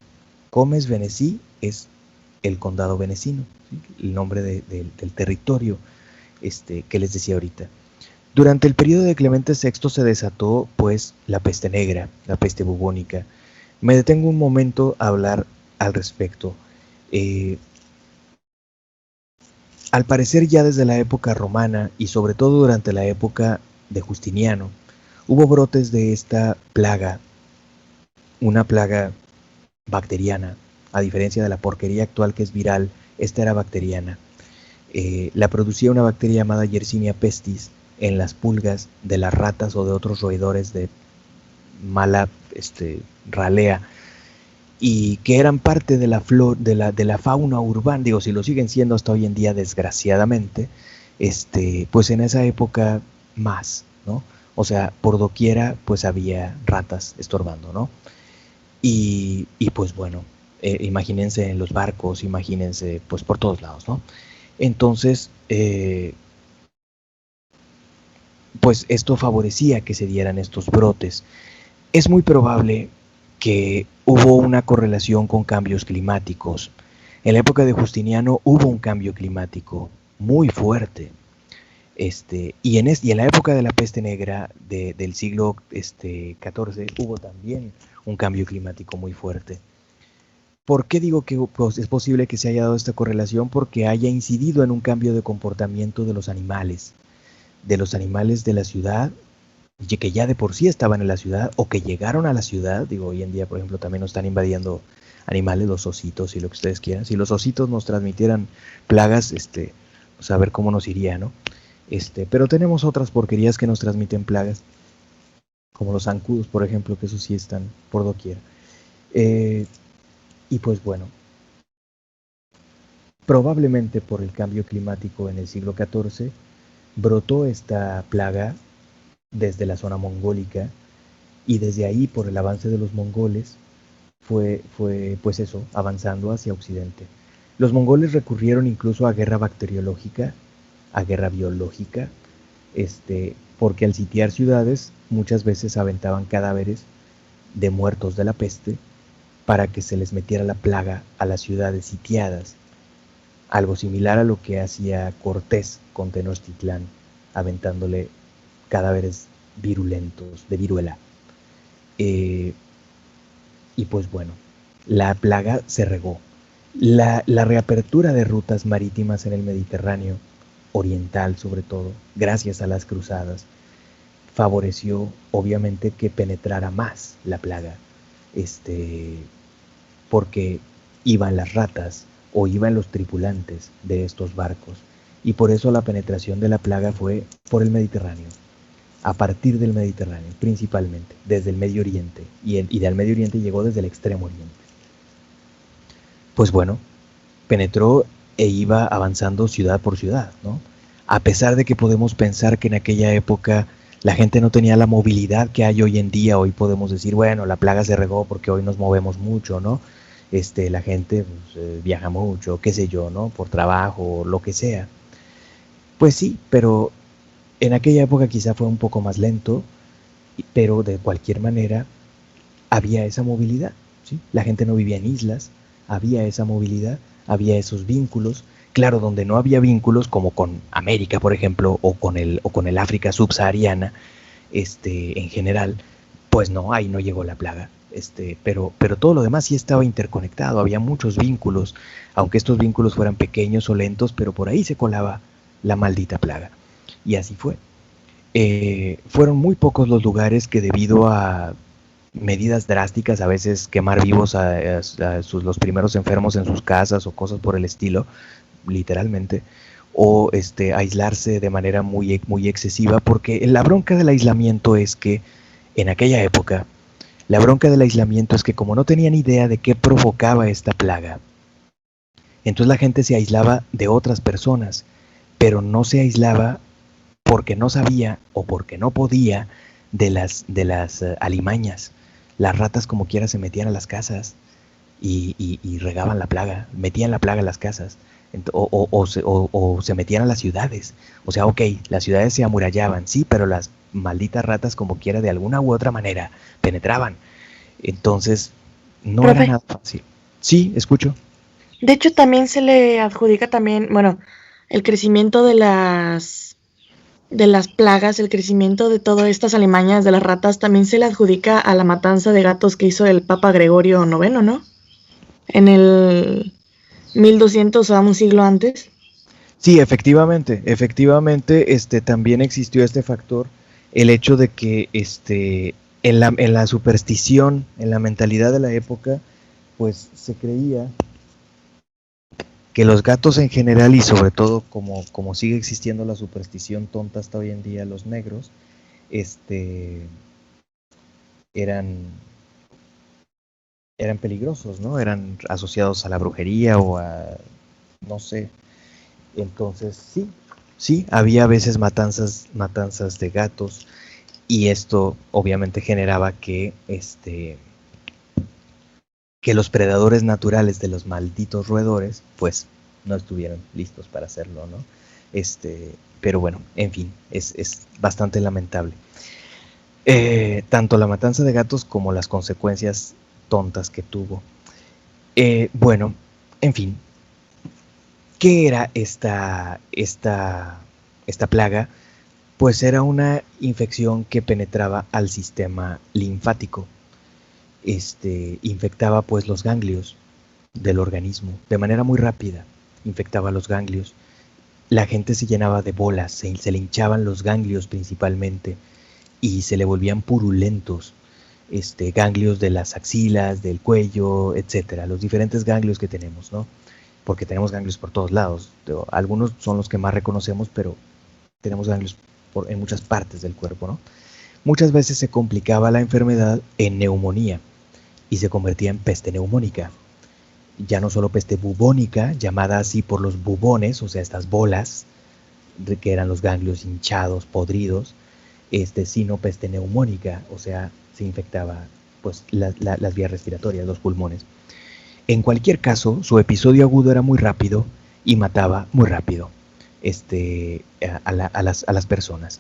Comes Veneci es el condado venecino, ¿sí? El nombre del territorio que les decía ahorita. Durante el periodo de Clemente VI se desató pues la peste negra, la peste bubónica. Me detengo un momento a hablar al respecto. Al parecer ya desde la época romana y sobre todo durante la época de Justiniano, hubo brotes de esta plaga, una plaga bacteriana. A diferencia de la porquería actual que es viral, esta era bacteriana. La producía una bacteria llamada Yersinia pestis en las pulgas de las ratas o de otros roedores de mala ralea, y que eran parte de la fauna urbana, digo, si lo siguen siendo hasta hoy en día, desgraciadamente, pues en esa época más, ¿no? O sea, por doquiera pues había ratas estorbando, ¿no? Y pues bueno, imagínense en los barcos, imagínense pues por todos lados, ¿no? Entonces, pues esto favorecía que se dieran estos brotes. Es muy probable que hubo una correlación con cambios climáticos. En la época de Justiniano hubo un cambio climático muy fuerte. Y en la época de la peste negra del siglo XIV hubo también un cambio climático muy fuerte. ¿Por qué digo que pues, es posible que se haya dado esta correlación? Porque haya incidido en un cambio de comportamiento de los animales de la ciudad, que ya de por sí estaban en la ciudad o que llegaron a la ciudad. Digo, hoy en día, por ejemplo, también nos están invadiendo animales, los ositos y lo que ustedes quieran. Si los ositos nos transmitieran plagas, pues a ver cómo nos iría, ¿no? Pero tenemos otras porquerías que nos transmiten plagas, como los zancudos, por ejemplo, que esos sí están por doquier. Y pues bueno, probablemente por el cambio climático en el siglo XIV, brotó esta plaga desde la zona mongólica, y desde ahí, por el avance de los mongoles, fue pues eso, avanzando hacia Occidente. Los mongoles recurrieron incluso a guerra bacteriológica, a guerra biológica, porque al sitiar ciudades muchas veces aventaban cadáveres de muertos de la peste para que se les metiera la plaga a las ciudades sitiadas, algo similar a lo que hacía Cortés con Tenochtitlán, aventándole cadáveres virulentos de viruela. Y pues bueno, la plaga se regó. La reapertura de rutas marítimas en el Mediterráneo oriental, sobre todo, gracias a las cruzadas, favoreció obviamente que penetrara más la plaga, porque iban las ratas o iban los tripulantes de estos barcos, y por eso la penetración de la plaga fue por el Mediterráneo, a partir del Mediterráneo, principalmente, desde el Medio Oriente, y del Medio Oriente llegó desde el Extremo Oriente. Pues bueno, penetró e iba avanzando ciudad por ciudad, ¿no? A pesar de que podemos pensar que en aquella época la gente no tenía la movilidad que hay hoy en día. Hoy podemos decir, bueno, la plaga se regó porque hoy nos movemos mucho, ¿no? La gente pues, viaja mucho, qué sé yo, ¿no? Por trabajo, lo que sea. Pues sí, pero en aquella época quizá fue un poco más lento, pero de cualquier manera había esa movilidad, ¿sí? La gente no vivía en islas, había esa movilidad, había esos vínculos. Claro, donde no había vínculos, como con América, por ejemplo, o con el África subsahariana, en general, pues no, ahí no llegó la plaga. Pero todo lo demás sí estaba interconectado, había muchos vínculos, aunque estos vínculos fueran pequeños o lentos, pero por ahí se colaba la maldita plaga. Y así fue. Fueron muy pocos los lugares que, debido a medidas drásticas, a veces quemar vivos a los primeros enfermos en sus casas o cosas por el estilo, literalmente, o aislarse de manera muy, muy excesiva, porque la bronca del aislamiento es que en aquella época, la bronca del aislamiento es que como no tenían idea de qué provocaba esta plaga, entonces la gente se aislaba de otras personas, pero no se aislaba porque no sabía o porque no podía de las alimañas. Las ratas como quiera se metían a las casas y regaban la plaga, metían la plaga en las casas. O se metían a las ciudades. O sea, ok, las ciudades se amurallaban, sí, pero las malditas ratas como quiera de alguna u otra manera penetraban. Entonces, no Profe, era nada fácil. Sí, escucho. de hecho también se le adjudica también, bueno, el crecimiento de las plagas, el crecimiento de todas estas alimañas de las ratas, también se le adjudica a la matanza de gatos que hizo el Papa Gregorio IX, ¿no? En el 1200, o sea, un siglo antes. Sí, efectivamente, también existió este factor, el hecho de que en la superstición, en la mentalidad de la época, pues se creía que los gatos en general, y sobre todo como sigue existiendo la superstición tonta hasta hoy en día, los negros, eran, eran peligrosos, ¿no? Eran asociados a la brujería o a, no sé. Entonces sí, había a veces matanzas de gatos, y esto obviamente generaba que los predadores naturales de los malditos roedores pues no estuvieran listos para hacerlo, ¿no? Pero bueno, en fin, es bastante lamentable. Tanto la matanza de gatos como las consecuencias tontas que tuvo. Bueno, en fin, ¿qué era esta plaga? Pues era una infección que penetraba al sistema linfático. Infectaba pues los ganglios, del organismo de manera muy rápida, infectaba los ganglios. La gente se llenaba de bolas, se le hinchaban los ganglios principalmente y se le volvían purulentos, ganglios de las axilas, del cuello, etcétera, los diferentes ganglios que tenemos, ¿no? Porque tenemos ganglios por todos lados. Algunos son los que más reconocemos, pero tenemos ganglios en muchas partes del cuerpo, ¿no? Muchas veces se complicaba la enfermedad en neumonía y se convertía en peste neumónica. Ya no solo peste bubónica, llamada así por los bubones, o sea, estas bolas que eran los ganglios hinchados, podridos, sino peste neumónica, o sea, se infectaba pues las vías respiratorias, los pulmones. En cualquier caso, su episodio agudo era muy rápido y mataba muy rápido a las personas.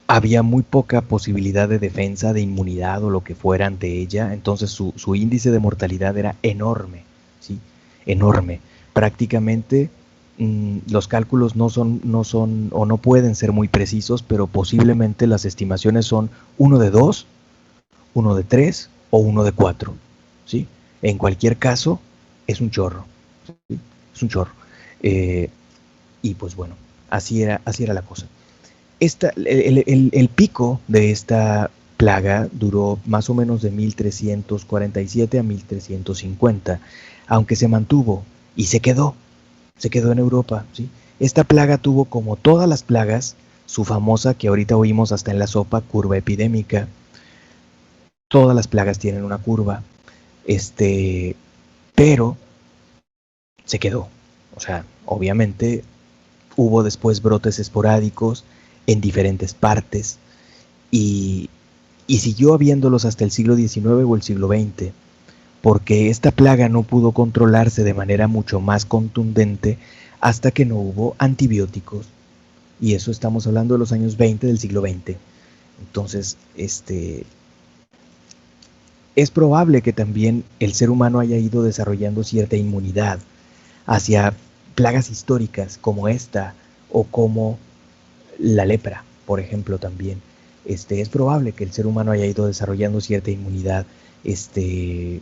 Había muy poca posibilidad de defensa, de inmunidad o lo que fuera ante ella, entonces su índice de mortalidad era enorme, ¿sí? Enorme. Prácticamente los cálculos no son o no pueden ser muy precisos, pero posiblemente las estimaciones son 1 de 2, 1 de 3 o 1 de 4, ¿sí? En cualquier caso, es un chorro, ¿sí? Es un chorro. Y pues bueno, así era la cosa. El pico de esta plaga duró más o menos de 1347 a 1350, aunque se mantuvo y se quedó en Europa, ¿sí? Esta plaga tuvo, como todas las plagas, su famosa, que ahorita oímos hasta en la sopa, curva epidémica. Todas las plagas tienen una curva, pero se quedó. O sea, obviamente hubo después brotes esporádicos en diferentes partes y siguió habiéndolos hasta el siglo XIX o el siglo XX, porque esta plaga no pudo controlarse de manera mucho más contundente hasta que no hubo antibióticos, y eso estamos hablando de los años 20 del siglo XX. Entonces, es probable que también el ser humano haya ido desarrollando cierta inmunidad hacia plagas históricas como esta o como la lepra, por ejemplo, también. Es probable que el ser humano haya ido desarrollando cierta inmunidad. Existe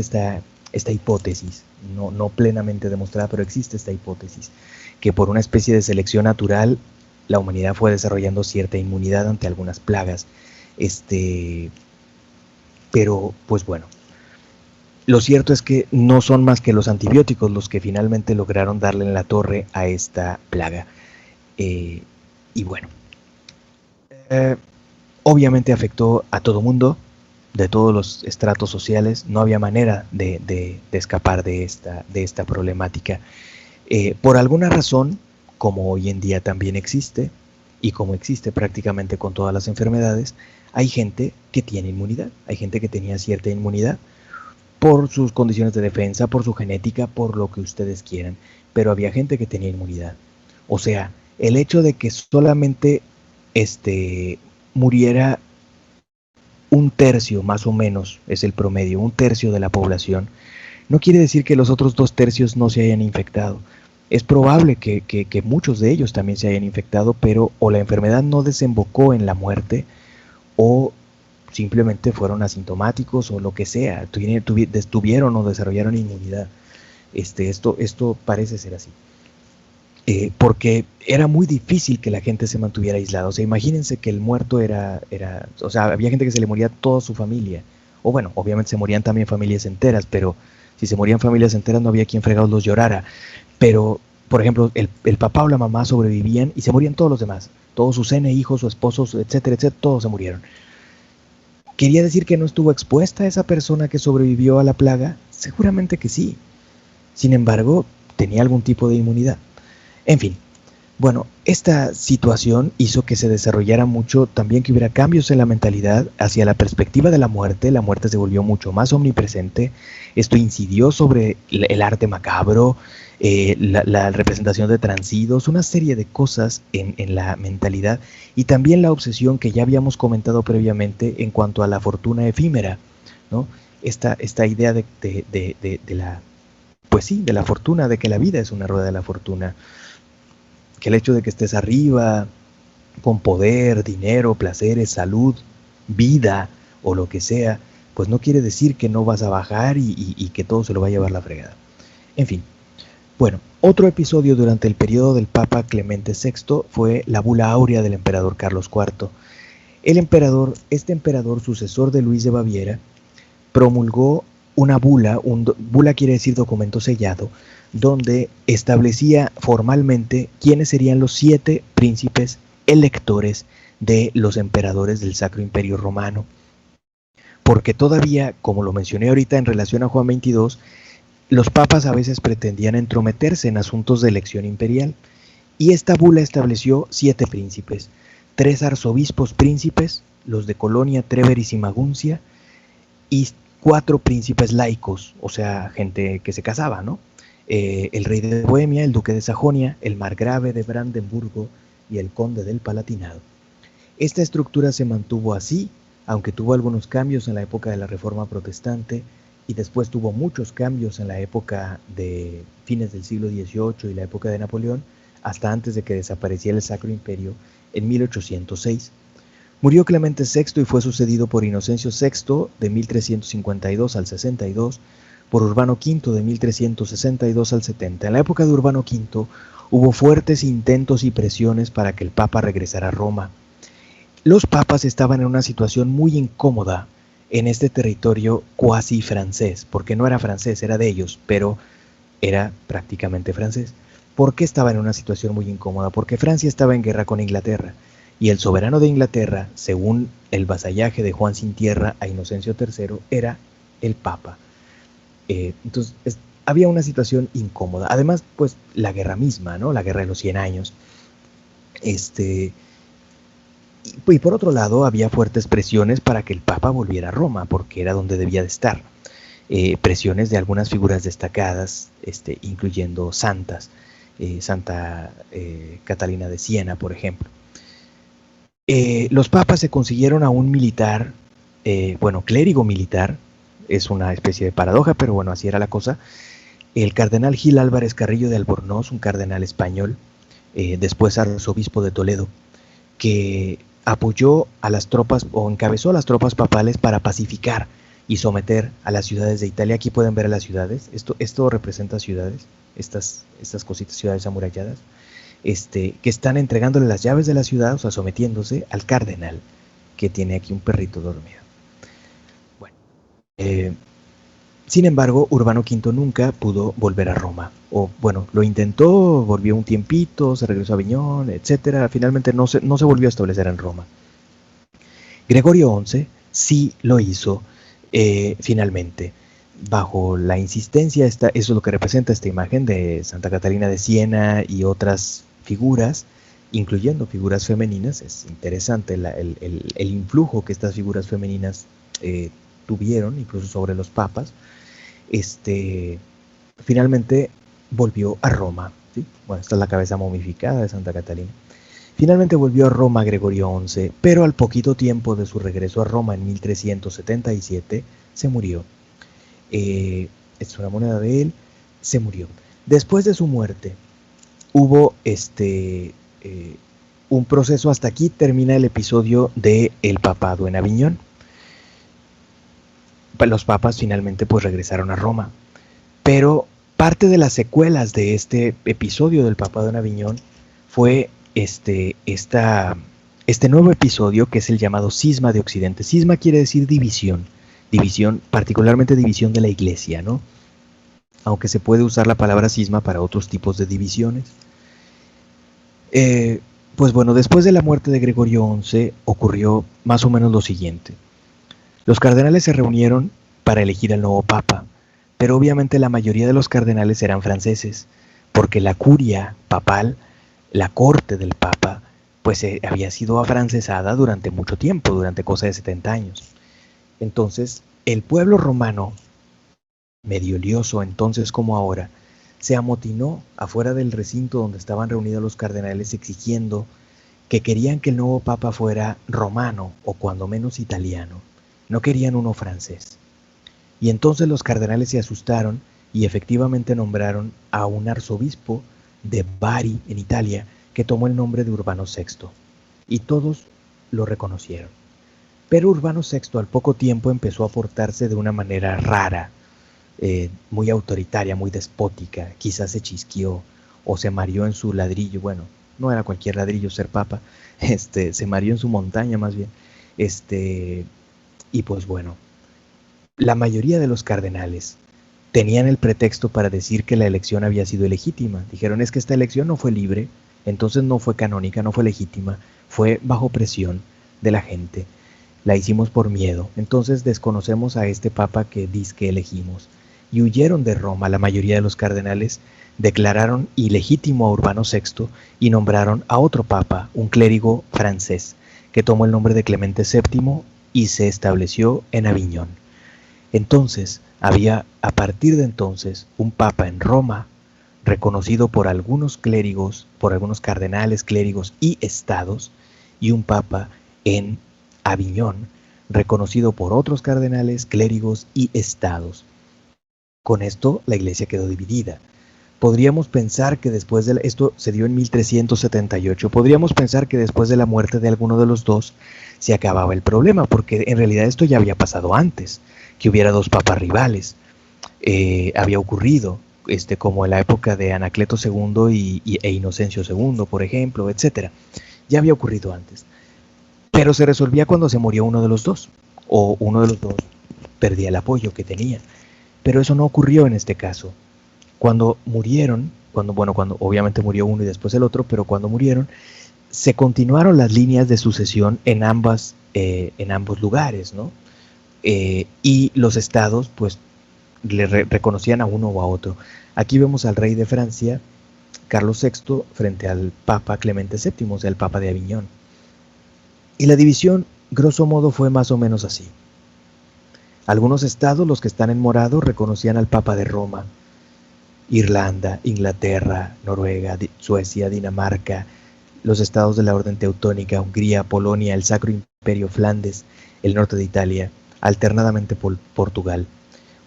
esta hipótesis, no plenamente demostrada, pero existe esta hipótesis, que por una especie de selección natural la humanidad fue desarrollando cierta inmunidad ante algunas plagas. Pero, pues bueno, lo cierto es que no son más que los antibióticos los que finalmente lograron darle en la torre a esta plaga. Y bueno, obviamente afectó a todo mundo, de todos los estratos sociales. No había manera de escapar de esta problemática. Por alguna razón, como hoy en día también existe, y como existe prácticamente con todas las enfermedades, hay gente que tiene inmunidad, hay gente que tenía cierta inmunidad por sus condiciones de defensa, por su genética, por lo que ustedes quieran, pero había gente que tenía inmunidad. O sea, el hecho de que solamente muriera un tercio, más o menos, es el promedio, un tercio de la población, no quiere decir que los otros 2 tercios no se hayan infectado. Es probable que muchos de ellos también se hayan infectado, pero o la enfermedad no desembocó en la muerte, o simplemente fueron asintomáticos, o lo que sea, tuvieron o desarrollaron inmunidad. Esto parece ser así. Porque era muy difícil que la gente se mantuviera aislada. O sea, imagínense que el muerto o sea, había gente que se le moría toda su familia. O bueno, obviamente se morían también familias enteras, pero si se morían familias enteras no había quien fregados los llorara. Pero, por ejemplo, el papá o la mamá sobrevivían y se morían todos los demás. Todos sus hijos, su esposo, etcétera, etcétera, todos se murieron. ¿Quería decir que no estuvo expuesta esa persona que sobrevivió a la plaga? Seguramente que sí. Sin embargo, tenía algún tipo de inmunidad. En fin, bueno, esta situación hizo que se desarrollara mucho, también que hubiera cambios en la mentalidad hacia la perspectiva de la muerte se volvió mucho más omnipresente. Esto incidió sobre el arte macabro, la representación de transidos, una serie de cosas en la mentalidad, y también la obsesión que ya habíamos comentado previamente en cuanto a la fortuna efímera, ¿no? Esta idea de la, pues sí, de la fortuna, de que la vida es una rueda de la fortuna, que el hecho de que estés arriba, con poder, dinero, placeres, salud, vida o lo que sea, pues no quiere decir que no vas a bajar y que todo se lo va a llevar la fregada. En fin, bueno, otro episodio durante el periodo del Papa Clemente VI fue la bula áurea del emperador Carlos IV. Este emperador sucesor de Luis de Baviera, promulgó una bula, bula quiere decir documento sellado, donde establecía formalmente quiénes serían los 7 príncipes electores de los emperadores del Sacro Imperio Romano. Porque todavía, como lo mencioné ahorita en relación a Juan XXII, los papas a veces pretendían entrometerse en asuntos de elección imperial, y esta bula estableció 7 príncipes, 3 arzobispos príncipes, los de Colonia, Treveris y Maguncia, y 4 príncipes laicos, o sea, gente que se casaba, ¿no? El rey de Bohemia, el duque de Sajonia, el margrave de Brandenburgo y el conde del Palatinado. Esta estructura se mantuvo así, aunque tuvo algunos cambios en la época de la Reforma Protestante y después tuvo muchos cambios en la época de fines del siglo XVIII y la época de Napoleón, hasta antes de que desapareciera el Sacro Imperio en 1806. Murió Clemente VI y fue sucedido por Inocencio VI de 1352 al 62, por Urbano V de 1362 al 70. En la época de Urbano V hubo fuertes intentos y presiones para que el Papa regresara a Roma. Los papas estaban en una situación muy incómoda en este territorio cuasi francés, porque no era francés, era de ellos, pero era prácticamente francés. ¿Por qué estaba en una situación muy incómoda? Porque Francia estaba en guerra con Inglaterra, y el soberano de Inglaterra, según el vasallaje de Juan sin Tierra a Inocencio III, era el Papa. Entonces había una situación incómoda. Además, pues la guerra misma, ¿no? La guerra de los 100 años. Y por otro lado, había fuertes presiones para que el Papa volviera a Roma, porque era donde debía de estar. Presiones de algunas figuras destacadas, incluyendo santas, Santa Catalina de Siena, por ejemplo. Los papas se consiguieron a un militar, clérigo militar, es una especie de paradoja, pero bueno, así era la cosa, el cardenal Gil Álvarez Carrillo de Albornoz, un cardenal español, después arzobispo de Toledo, que apoyó a las tropas o encabezó a las tropas papales para pacificar y someter a las ciudades de Italia. Aquí pueden ver a las ciudades, esto representa ciudades, estas cositas, ciudades amuralladas, que están entregándole las llaves de la ciudad, o sea, sometiéndose al cardenal, que tiene aquí un perrito dormido. Bueno, sin embargo, Urbano V nunca pudo volver a Roma, o bueno, lo intentó, volvió un tiempito, se regresó a Aviñón, etc. Finalmente no se volvió a establecer en Roma. Gregorio XI sí lo hizo finalmente, bajo la insistencia, eso es lo que representa esta imagen de Santa Catalina de Siena y otras figuras, incluyendo figuras femeninas. Es interesante el influjo que estas figuras femeninas tuvieron, incluso sobre los papas. Finalmente volvió a Roma, ¿sí? Bueno, esta es la cabeza momificada de Santa Catalina. Finalmente volvió a Roma Gregorio XI, pero al poquito tiempo de su regreso a Roma en 1377 se murió. Es una moneda de él, se murió. Después de su muerte hubo un proceso. Hasta aquí termina el episodio de el papado en Aviñón. Los papas finalmente pues regresaron a Roma, pero parte de las secuelas de este episodio del papado en Aviñón fue este nuevo episodio, que es el llamado Cisma de Occidente. Cisma quiere decir división, particularmente división de la iglesia, ¿no? Aunque se puede usar la palabra cisma para otros tipos de divisiones. Pues bueno, después de la muerte de Gregorio XI ocurrió más o menos lo siguiente. Los cardenales se reunieron para elegir al nuevo papa, pero obviamente la mayoría de los cardenales eran franceses, porque la curia papal, la corte del papa, pues había sido afrancesada durante mucho tiempo, durante cosa de 70 años. Entonces, el pueblo romano, medio lioso entonces como ahora, se amotinó afuera del recinto donde estaban reunidos los cardenales, exigiendo que querían que el nuevo papa fuera romano o cuando menos italiano. No querían uno francés. Y entonces los cardenales se asustaron y efectivamente nombraron a un arzobispo de Bari, en Italia, que tomó el nombre de Urbano VI. Y todos lo reconocieron. Pero Urbano VI al poco tiempo empezó a portarse de una manera rara, muy autoritaria, muy despótica. Quizás se chisqueó o se mareó en su ladrillo. Bueno, no era cualquier ladrillo ser papa, se mareó en su montaña más bien. Y pues bueno, la mayoría de los cardenales tenían el pretexto para decir que la elección había sido ilegítima. Dijeron, es que esta elección no fue libre, entonces no fue canónica, no fue legítima, fue bajo presión de la gente. La hicimos por miedo, entonces desconocemos a este papa que dice que elegimos. Y huyeron de Roma. La mayoría de los cardenales declararon ilegítimo a Urbano VI y nombraron a otro papa, un clérigo francés, que tomó el nombre de Clemente VII y se estableció en Aviñón. Entonces, había a partir de entonces un papa en Roma, reconocido por algunos clérigos, por algunos cardenales, clérigos y estados, y un papa en Aviñón, reconocido por otros cardenales, clérigos y estados. Con esto la iglesia quedó dividida. Podríamos pensar que después de esto se dio en 1378, podríamos pensar que después de la muerte de alguno de los dos se acababa el problema, porque en realidad esto ya había pasado antes, que hubiera dos papas rivales. Había ocurrido, como en la época de Anacleto II e Inocencio II, por ejemplo, etc. Ya había ocurrido antes. Pero se resolvía cuando se murió uno de los dos, o uno de los dos perdía el apoyo que tenía. Pero eso no ocurrió en este caso. Cuando murieron, cuando obviamente murió uno y después el otro, pero cuando murieron, se continuaron las líneas de sucesión en ambos lugares, ¿no? Y los estados, pues, le reconocían a uno o a otro. Aquí vemos al rey de Francia, Carlos VI, frente al Papa Clemente VII, o sea, el Papa de Aviñón. Y la división, grosso modo, fue más o menos así. Algunos estados, los que están en morado, reconocían al Papa de Roma. Irlanda, Inglaterra, Noruega, Suecia, Dinamarca, los estados de la Orden Teutónica, Hungría, Polonia, el Sacro Imperio Flandes, el norte de Italia, alternadamente Portugal.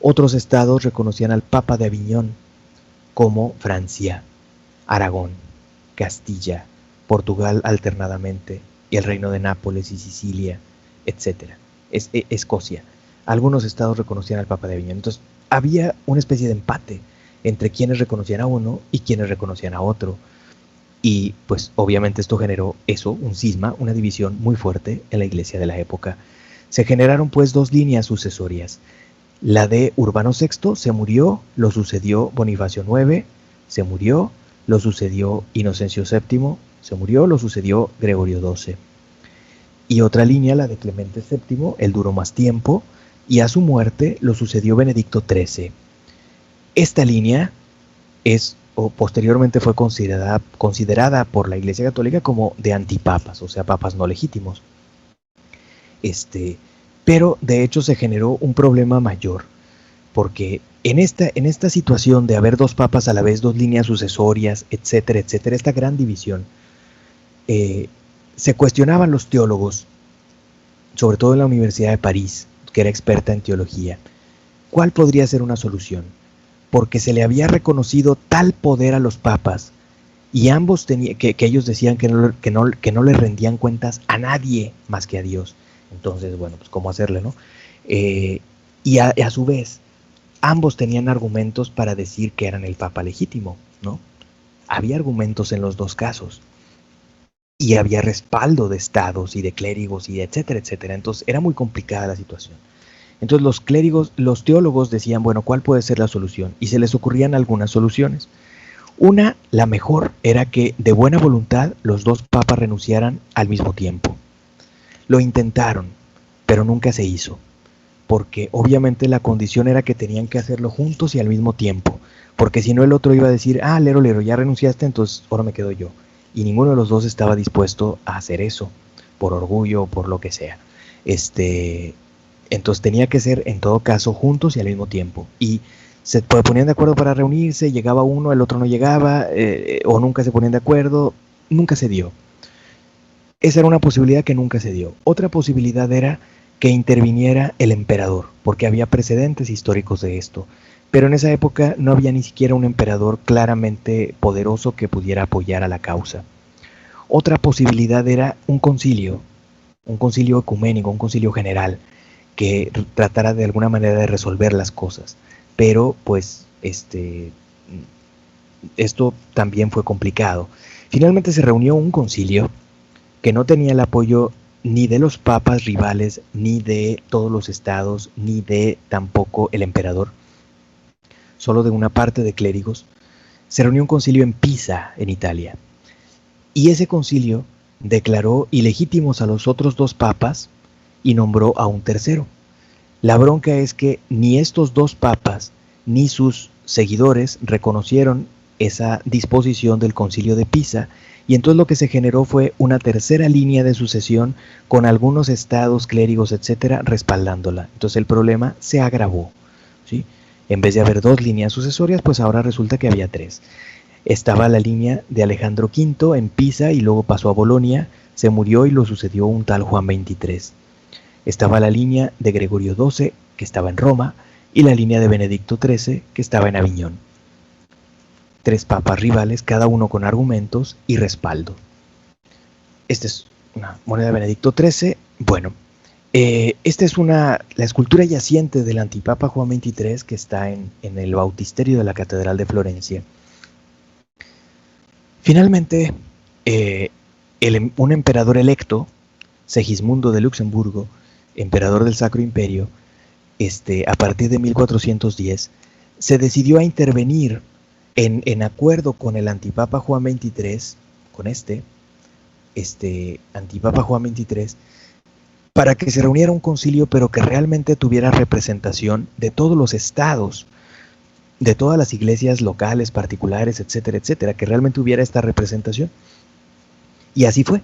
Otros estados reconocían al Papa de Aviñón, como Francia, Aragón, Castilla, Portugal alternadamente, y el Reino de Nápoles y Sicilia, etc. Escocia. Algunos estados reconocían al Papa de Aviñón. Entonces, había una especie de empate entre quienes reconocían a uno y quienes reconocían a otro. Y pues obviamente esto generó un cisma, una división muy fuerte en la iglesia de la época. Se generaron pues dos líneas sucesorias. La de Urbano VI se murió, lo sucedió Bonifacio IX, se murió, lo sucedió Inocencio VII, se murió, lo sucedió Gregorio XII. Y otra línea, la de Clemente VII, él duró más tiempo, y a su muerte lo sucedió Benedicto XIII. Esta línea posteriormente fue considerada por la Iglesia Católica como de antipapas, o sea, papas no legítimos. Pero de hecho se generó un problema mayor, porque en esta situación de haber dos papas a la vez, dos líneas sucesorias, etcétera, etcétera, esta gran división, se cuestionaban los teólogos, sobre todo en la Universidad de París, que era experta en teología, ¿cuál podría ser una solución? Porque se le había reconocido tal poder a los papas, y ambos que ellos decían que no le rendían cuentas a nadie más que a Dios. Entonces, bueno, pues cómo hacerle, ¿no? Y a su vez, ambos tenían argumentos para decir que eran el papa legítimo, ¿no? Había argumentos en los dos casos. Y había respaldo de estados y de clérigos y de etcétera, etcétera. Entonces era muy complicada la situación. Entonces los teólogos decían, bueno, ¿cuál puede ser la solución? Y se les ocurrían algunas soluciones. Una, la mejor, era que de buena voluntad los dos papas renunciaran al mismo tiempo. Lo intentaron, pero nunca se hizo, porque obviamente la condición era que tenían que hacerlo juntos y al mismo tiempo, porque si no el otro iba a decir, lero, ya renunciaste, entonces ahora me quedo yo. Y ninguno de los dos estaba dispuesto a hacer eso, por orgullo o por lo que sea. Entonces tenía que ser en todo caso juntos y al mismo tiempo. Y se ponían de acuerdo para reunirse, llegaba uno, el otro no llegaba, o nunca se ponían de acuerdo, nunca se dio. Esa era una posibilidad que nunca se dio. Otra posibilidad era que interviniera el emperador, porque había precedentes históricos de esto. Pero en esa época no había ni siquiera un emperador claramente poderoso que pudiera apoyar a la causa. Otra posibilidad era un concilio, un concilio ecuménico, un concilio general, que tratara de alguna manera de resolver las cosas. Pero pues esto también fue complicado. Finalmente se reunió un concilio que no tenía el apoyo ni de los papas rivales, ni de todos los estados, ni de tampoco el emperador, solo de una parte de clérigos. Se reunió un concilio en Pisa, en Italia, y ese concilio declaró ilegítimos a los otros dos papas y nombró a un tercero. La bronca es que ni estos dos papas ni sus seguidores reconocieron esa disposición del concilio de Pisa, y entonces lo que se generó fue una tercera línea de sucesión con algunos estados, clérigos, etcétera, respaldándola. Entonces el problema se agravó, ¿sí? En vez de haber dos líneas sucesorias, pues ahora resulta que había tres. Estaba la línea de Alejandro V en Pisa y luego pasó a Bolonia, se murió y lo sucedió un tal Juan XXIII. Estaba la línea de Gregorio XII, que estaba en Roma, y la línea de Benedicto XIII, que estaba en Aviñón. Tres papas rivales, cada uno con argumentos y respaldo. Esta es una moneda de Benedicto XIII. Bueno, esta es la escultura yaciente del antipapa Juan XXIII, que está en el bautisterio de la Catedral de Florencia. Finalmente, un emperador electo, Segismundo de Luxemburgo, emperador del Sacro Imperio, a partir de 1410, se decidió a intervenir en acuerdo con el antipapa Juan XXIII, con antipapa Juan XXIII, para que se reuniera un concilio, pero que realmente tuviera representación de todos los estados, de todas las iglesias locales, particulares, etcétera, etcétera, que realmente hubiera esta representación. Y así fue.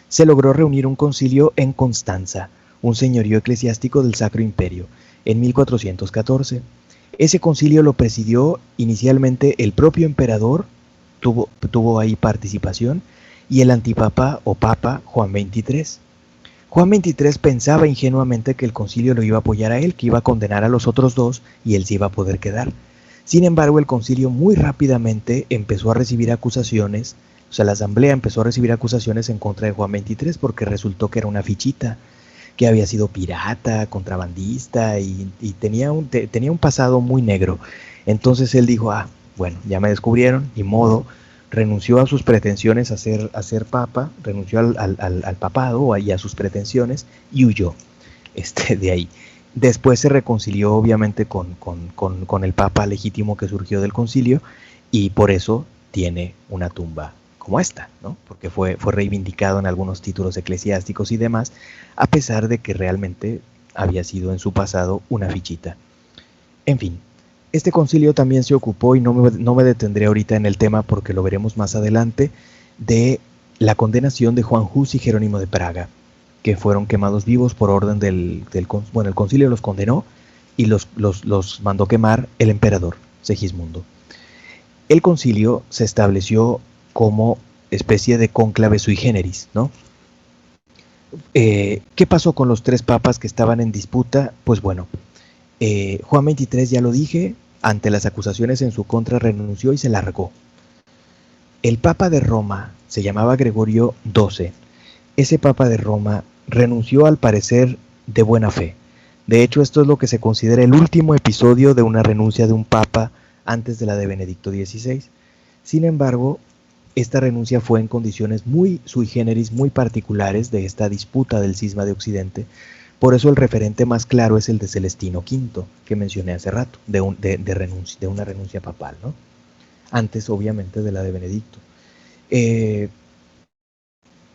Se logró reunir un concilio en Constanza, un señorío eclesiástico del Sacro Imperio, en 1414. Ese concilio lo presidió inicialmente el propio emperador, tuvo ahí participación, y el antipapa o papa Juan XXIII. Juan XXIII pensaba ingenuamente que el concilio lo iba a apoyar a él, que iba a condenar a los otros dos y él se iba a poder quedar. Sin embargo, el concilio muy rápidamente empezó a recibir acusaciones, o sea, la asamblea empezó a recibir acusaciones en contra de Juan XXIII porque resultó que era una fichita, que había sido pirata, contrabandista y tenía un pasado muy negro. Entonces él dijo, bueno, ya me descubrieron, ni modo, renunció a sus pretensiones a ser papa, renunció al papado y a sus pretensiones y huyó de ahí. Después se reconcilió obviamente con el papa legítimo que surgió del concilio y por eso tiene una tumba como esta, ¿no? Porque fue reivindicado en algunos títulos eclesiásticos y demás, a pesar de que realmente había sido en su pasado una fichita. En fin, este concilio también se ocupó, y no me detendré ahorita en el tema porque lo veremos más adelante, de la condenación de Juan Hus y Jerónimo de Praga, que fueron quemados vivos por orden el concilio los condenó y los mandó quemar el emperador Segismundo. El concilio se estableció como especie de cónclave sui generis, ¿no? ¿Qué pasó con los tres papas que estaban en disputa? Pues bueno, Juan XXIII, ya lo dije, ante las acusaciones en su contra renunció y se largó. El papa de Roma se llamaba Gregorio XII. Ese papa de Roma renunció al parecer de buena fe. De hecho, esto es lo que se considera el último episodio de una renuncia de un papa antes de la de Benedicto XVI. Sin embargo, esta renuncia fue en condiciones muy sui generis, muy particulares de esta disputa del cisma de Occidente. Por eso el referente más claro es el de Celestino V, que mencioné hace rato, de una renuncia papal, ¿no? Antes, obviamente, de la de Benedicto.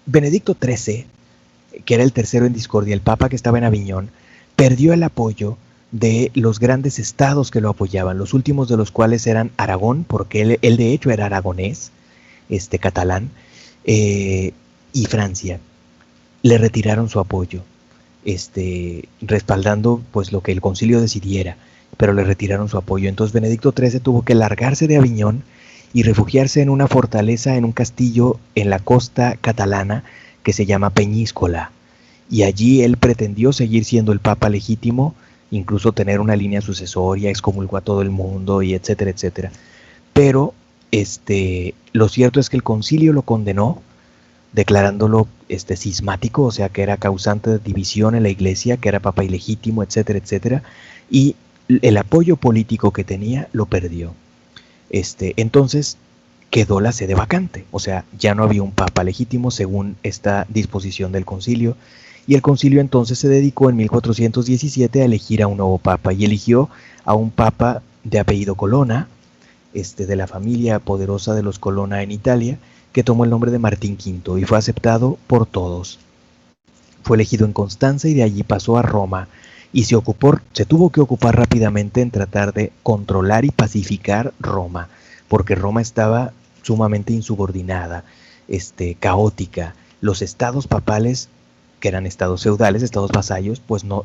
Benedicto XIII, que era el tercero en discordia, el papa que estaba en Aviñón, perdió el apoyo de los grandes estados que lo apoyaban, los últimos de los cuales eran Aragón, porque él de hecho era aragonés, catalán, y Francia. Le retiraron su apoyo, respaldando pues lo que el concilio decidiera, pero le retiraron su apoyo. Entonces Benedicto XIII tuvo que largarse de Aviñón y refugiarse en una fortaleza, en un castillo en la costa catalana que se llama Peñíscola, y allí él pretendió seguir siendo el papa legítimo, incluso tener una línea sucesoria, excomulgó a todo el mundo y etcétera, etcétera. Pero lo cierto es que el concilio lo condenó declarándolo cismático, o sea que era causante de división en la iglesia, que era papa ilegítimo, etcétera, etcétera, y el apoyo político que tenía lo perdió. Entonces quedó la sede vacante, o sea, ya no había un papa legítimo según esta disposición del concilio, y el concilio entonces se dedicó en 1417 a elegir a un nuevo papa, y eligió a un papa de apellido Colonna, de la familia poderosa de los Colonna en Italia, que tomó el nombre de Martín V y fue aceptado por todos. Fue elegido en Constanza y de allí pasó a Roma, y se tuvo que ocupar rápidamente en tratar de controlar y pacificar Roma, porque Roma estaba sumamente insubordinada, caótica. Los estados papales, que eran estados feudales, estados vasallos, pues no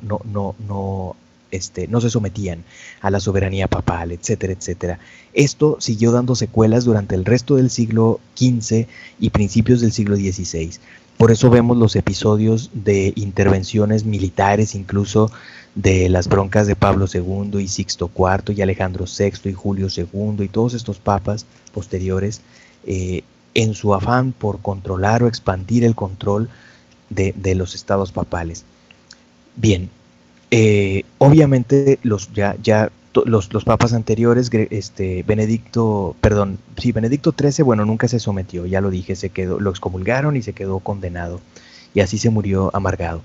se sometían a la soberanía papal, etcétera, etcétera. Esto siguió dando secuelas durante el resto del siglo XV y principios del siglo XVI. Por eso vemos los episodios de intervenciones militares, incluso de las broncas de Pablo II y Sixto IV y Alejandro VI y Julio II y todos estos papas posteriores, en su afán por controlar o expandir el control de los estados papales. Bien, obviamente los papas anteriores, Benedicto XIII, bueno, nunca se sometió, ya lo dije, lo excomulgaron y se quedó condenado, y así se murió amargado.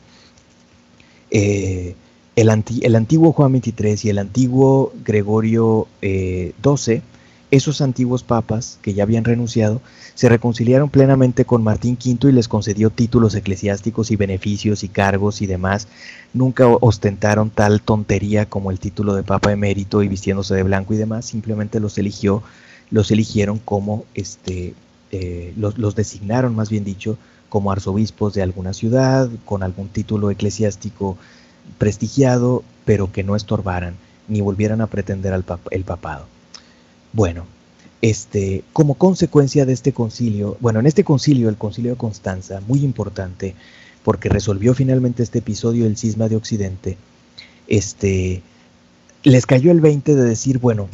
El antiguo Juan XXIII y el antiguo Gregorio XII, esos antiguos papas que ya habían renunciado, se reconciliaron plenamente con Martín V y les concedió títulos eclesiásticos y beneficios y cargos y demás. Nunca ostentaron tal tontería como el título de papa emérito y vistiéndose de blanco y demás. Simplemente los eligieron como, los designaron, más bien dicho, como arzobispos de alguna ciudad, con algún título eclesiástico prestigiado, pero que no estorbaran ni volvieran a pretender el papado. Bueno, como consecuencia de este concilio, en este concilio, el concilio de Constanza, muy importante, porque resolvió finalmente este episodio del cisma de Occidente, les cayó el 20 de decir, bueno,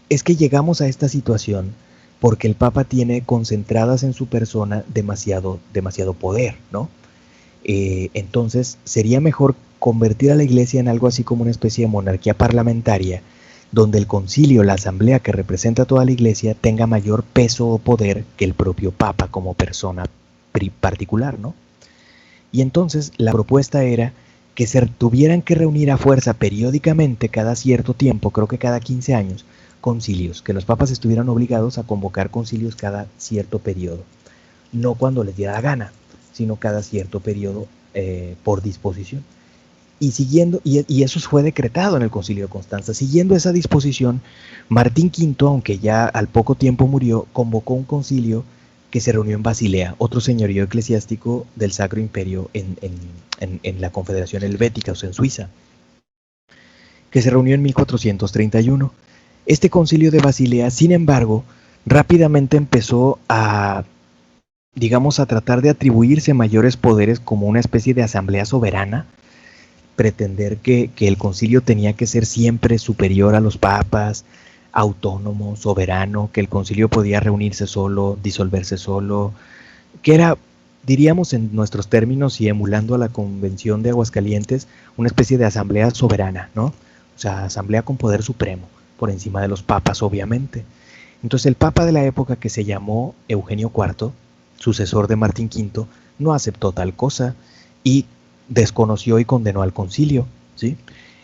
es que llegamos a esta situación porque el Papa tiene concentradas en su persona demasiado poder, ¿no? Entonces sería mejor convertir a la Iglesia en algo así como una especie de monarquía parlamentaria, donde el concilio, la asamblea que representa a toda la Iglesia, tenga mayor peso o poder que el propio Papa como persona particular, ¿no? Y entonces la propuesta era que se tuvieran que reunir a fuerza periódicamente, cada cierto tiempo, creo que cada 15 años, concilios, que los papas estuvieran obligados a convocar concilios cada cierto periodo, no cuando les diera la gana, sino cada cierto periodo por disposición. Y eso fue decretado en el concilio de Constanza. Siguiendo esa disposición, Martín V, aunque ya al poco tiempo murió, convocó un concilio que se reunió en Basilea, otro señorío eclesiástico del Sacro Imperio en la Confederación Helvética, o sea, en Suiza, que se reunió en 1431. Este concilio de Basilea, sin embargo, rápidamente empezó a tratar de atribuirse mayores poderes como una especie de asamblea soberana, pretender que el concilio tenía que ser siempre superior a los papas, autónomo, soberano, que el concilio podía reunirse solo, disolverse solo, que era, diríamos en nuestros términos y emulando a la Convención de Aguascalientes, una especie de asamblea soberana, ¿no? O sea, asamblea con poder supremo, por encima de los papas, obviamente. Entonces el papa de la época, que se llamó Eugenio IV, sucesor de Martín V, no aceptó tal cosa y desconoció y condenó al concilio, ¿sí?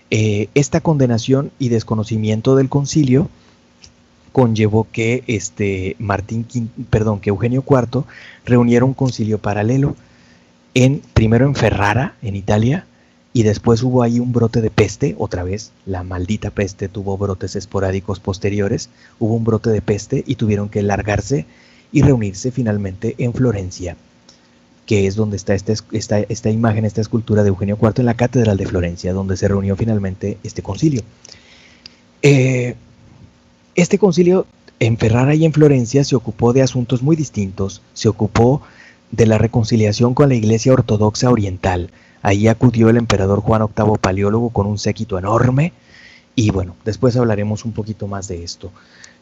Esta condenación y desconocimiento del concilio conllevó que que Eugenio IV reuniera un concilio paralelo primero en Ferrara, en Italia, y después hubo ahí un brote de peste, otra vez, la maldita peste tuvo brotes esporádicos posteriores, hubo un brote de peste y tuvieron que largarse y reunirse finalmente en Florencia, que es donde está esta imagen, esta escultura de Eugenio IV en la Catedral de Florencia, donde se reunió finalmente este concilio. Este concilio en Ferrara y en Florencia se ocupó de asuntos muy distintos. Se ocupó de la reconciliación con la Iglesia Ortodoxa Oriental. Ahí acudió el emperador Juan VIII Paleólogo con un séquito enorme, y bueno, después hablaremos un poquito más de esto.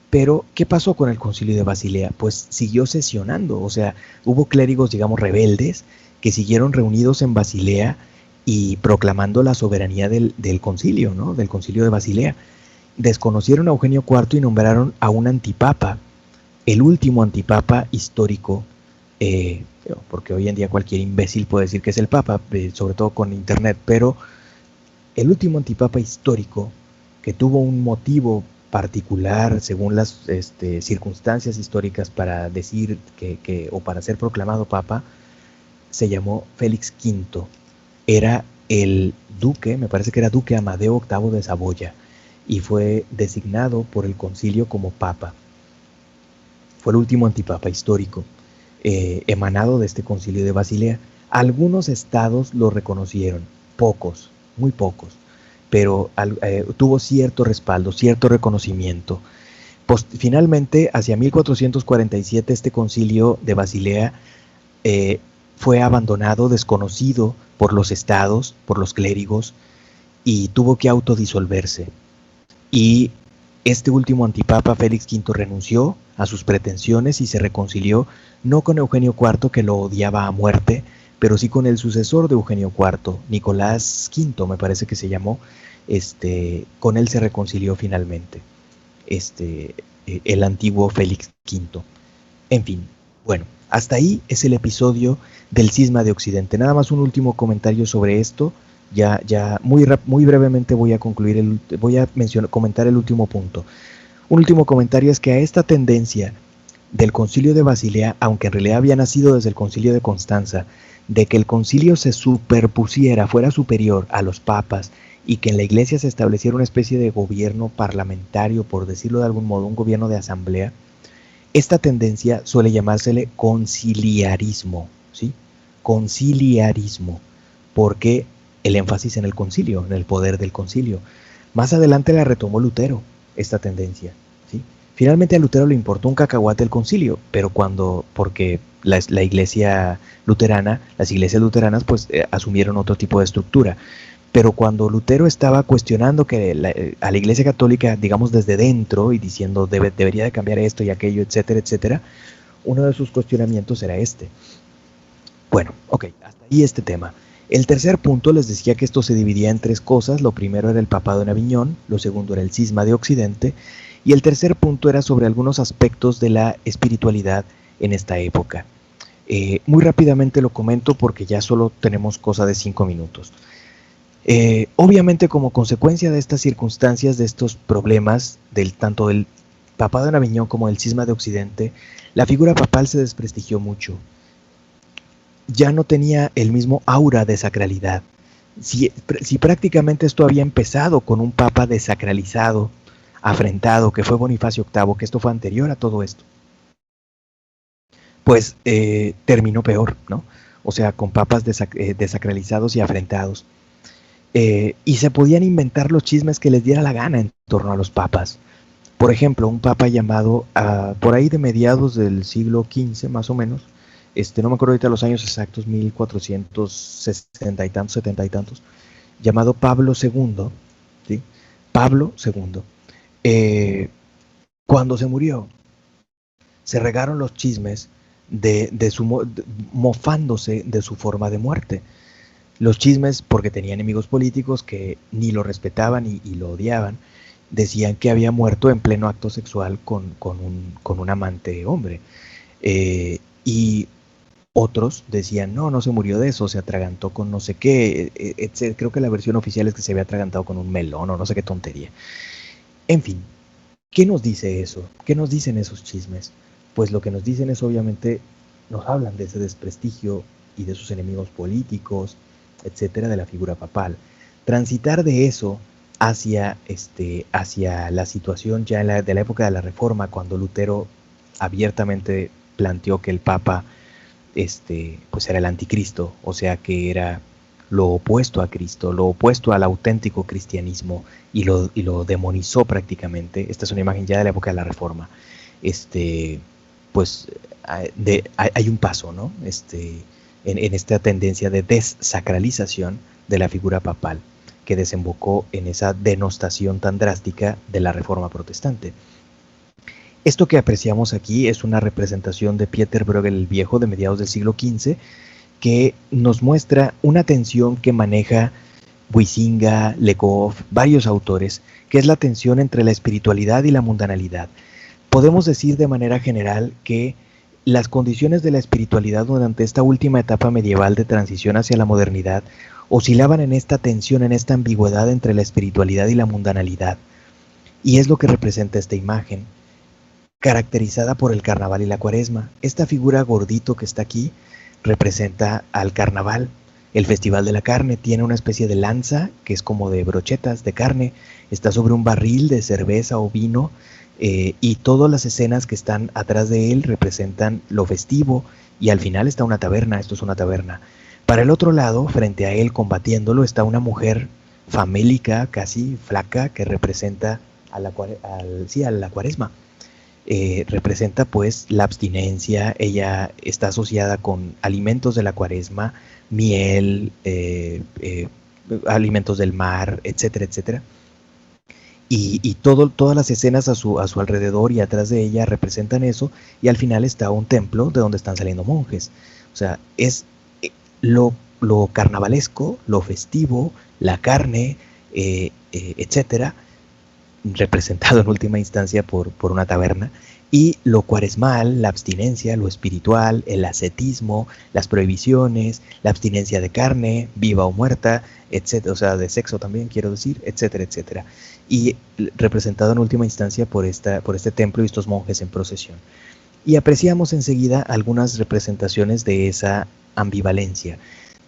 Pero, ¿qué pasó con el concilio de Basilea? Pues siguió sesionando, o sea, hubo clérigos, digamos, rebeldes, que siguieron reunidos en Basilea y proclamando la soberanía del concilio, ¿no? Del concilio de Basilea. Desconocieron a Eugenio IV y nombraron a un antipapa, el último antipapa histórico, porque hoy en día cualquier imbécil puede decir que es el papa, sobre todo con internet, pero el último antipapa histórico que tuvo un motivo particular según las circunstancias históricas para decir o para ser proclamado papa, se llamó Félix V. Era el duque, me parece que era duque Amadeo VIII de Saboya, y fue designado por el concilio como papa. Fue el último antipapa histórico, emanado de este concilio de Basilea. Algunos estados lo reconocieron, pocos, muy pocos, pero tuvo cierto respaldo, cierto reconocimiento. Finalmente, hacia 1447, este concilio de Basilea fue abandonado, desconocido por los estados, por los clérigos, y tuvo que autodisolverse. Y este último antipapa, Félix V, renunció a sus pretensiones y se reconcilió no con Eugenio IV, que lo odiaba a muerte, pero sí con el sucesor de Eugenio IV, Nicolás V, me parece que se llamó. Con él se reconcilió finalmente el antiguo Félix V. En fin, bueno, hasta ahí es el episodio del Cisma de Occidente. Nada más un último comentario sobre esto. Ya muy brevemente voy a concluir, comentar el último punto. Un último comentario es que a esta tendencia del concilio de Basilea, aunque en realidad había nacido desde el concilio de Constanza, de que el concilio se superpusiera, fuera superior a los papas, y que en la iglesia se estableciera una especie de gobierno parlamentario, por decirlo de algún modo, un gobierno de asamblea, esta tendencia suele llamársele conciliarismo, ¿sí? Conciliarismo, porque el énfasis en el concilio, en el poder del concilio. Más adelante la retomó Lutero, esta tendencia, ¿sí? Finalmente a Lutero le importó un cacahuate el concilio, pero porque la iglesia luterana, las iglesias luteranas, pues asumieron otro tipo de estructura. Pero cuando Lutero estaba cuestionando a la iglesia católica, digamos desde dentro, y diciendo debería de cambiar esto y aquello, etcétera, etcétera, uno de sus cuestionamientos era este. Bueno, ok, hasta ahí este tema. El tercer punto, les decía que esto se dividía en tres cosas. Lo primero era el papado en Aviñón, lo segundo era el cisma de Occidente, y el tercer punto era sobre algunos aspectos de la espiritualidad en esta época. Muy rápidamente lo comento porque ya solo tenemos cosa de 5 minutos. Obviamente, como consecuencia de estas circunstancias, de estos problemas, tanto del papado en Aviñón como del cisma de Occidente, la figura papal se desprestigió mucho. Ya no tenía el mismo aura de sacralidad. Si prácticamente esto había empezado con un papa desacralizado, afrentado, que fue Bonifacio VIII, que esto fue anterior a todo esto, pues terminó peor, ¿no? O sea, con papas desacralizados y afrentados. Y se podían inventar los chismes que les diera la gana en torno a los papas. Por ejemplo, un papa llamado, por ahí de mediados del siglo XV, más o menos, no me acuerdo ahorita los años exactos, 1460 y tantos, 70 y tantos, llamado Pablo II, ¿sí? Pablo II. Cuando se murió, se regaron los chismes mofándose de su forma de muerte. Los chismes, porque tenía enemigos políticos que ni lo respetaban y lo odiaban, decían que había muerto en pleno acto sexual con un amante hombre. Y otros decían, no se murió de eso, se atragantó con no sé qué, etc. Creo que la versión oficial es que se había atragantado con un melón o no sé qué tontería. En fin, ¿qué nos dice eso? ¿Qué nos dicen esos chismes? Pues lo que nos dicen es, obviamente, nos hablan de ese desprestigio y de sus enemigos políticos, etcétera, de la figura papal. Transitar de eso hacia la situación ya de la época de la Reforma, cuando Lutero abiertamente planteó que el Papa pues era el anticristo, o sea que era lo opuesto a Cristo, lo opuesto al auténtico cristianismo, y lo demonizó prácticamente. Esta es una imagen ya de la época de la Reforma. Pues hay un paso, ¿no? En esta tendencia de desacralización de la figura papal, que desembocó en esa denostación tan drástica de la Reforma protestante. Esto que apreciamos aquí es una representación de Pieter Bruegel el Viejo de mediados del siglo XV, que nos muestra una tensión que maneja Huizinga, Legoff, varios autores, que es la tensión entre la espiritualidad y la mundanalidad. Podemos decir de manera general que las condiciones de la espiritualidad durante esta última etapa medieval de transición hacia la modernidad oscilaban en esta tensión, en esta ambigüedad entre la espiritualidad y la mundanalidad. Y es lo que representa esta imagen, caracterizada por el carnaval y la cuaresma. Esta figura gordito que está aquí representa al carnaval. El Festival de la Carne tiene una especie de lanza que es como de brochetas de carne, está sobre un barril de cerveza o vino, y todas las escenas que están atrás de él representan lo festivo, y al final está una taberna. Esto es una taberna. Para el otro lado, frente a él combatiéndolo, está una mujer famélica, casi flaca, que representa a la cuaresma. Representa pues la abstinencia. Ella está asociada con alimentos de la cuaresma, miel, alimentos del mar, etcétera, etcétera. Y todas las escenas a su alrededor y atrás de ella representan eso, y al final está un templo de donde están saliendo monjes. O sea, es lo carnavalesco, lo festivo, la carne, etcétera, representado en última instancia por una taberna, y lo cuaresmal, la abstinencia, lo espiritual, el ascetismo, las prohibiciones, la abstinencia de carne, viva o muerta, etcétera, o sea, de sexo también quiero decir, etcétera, etcétera, y representado en última instancia por este templo y estos monjes en procesión. Y apreciamos enseguida algunas representaciones de esa ambivalencia.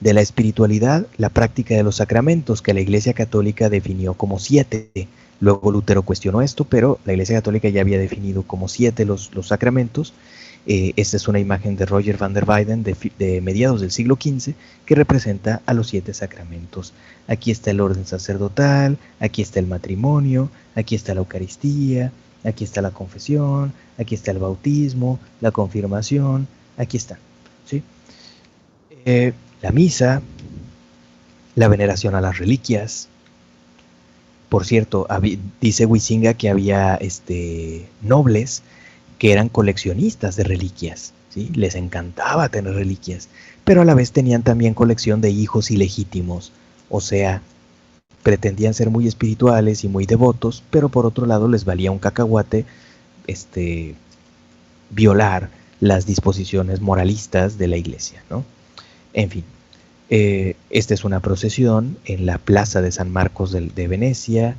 De la espiritualidad, la práctica de los sacramentos, que la Iglesia Católica definió como 7. Luego Lutero cuestionó esto, pero la Iglesia Católica ya había definido como 7 los sacramentos. Esta es una imagen de Roger van der Weyden de mediados del siglo XV, que representa a los 7 sacramentos. Aquí está el orden sacerdotal, aquí está el matrimonio, aquí está la Eucaristía, aquí está la confesión, aquí está el bautismo, la confirmación, aquí están, ¿sí? La misa, la veneración a las reliquias. Por cierto, dice Huizinga que había nobles que eran coleccionistas de reliquias, ¿sí? Les encantaba tener reliquias, pero a la vez tenían también colección de hijos ilegítimos, o sea, pretendían ser muy espirituales y muy devotos, pero por otro lado les valía un cacahuate violar las disposiciones moralistas de la iglesia, ¿no? En fin, esta es una procesión en la plaza de San Marcos de Venecia,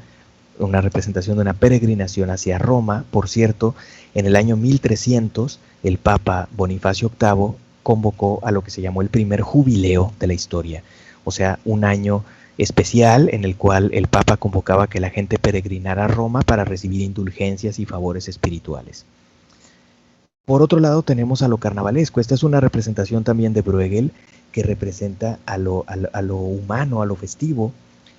una representación de una peregrinación hacia Roma. Por cierto, en el año 1300, el Papa Bonifacio VIII convocó a lo que se llamó el primer jubileo de la historia, o sea, un año especial en el cual el Papa convocaba a que la gente peregrinara a Roma para recibir indulgencias y favores espirituales. Por otro lado tenemos a lo carnavalesco. Esta es una representación también de Bruegel, que representa a lo humano, a lo festivo,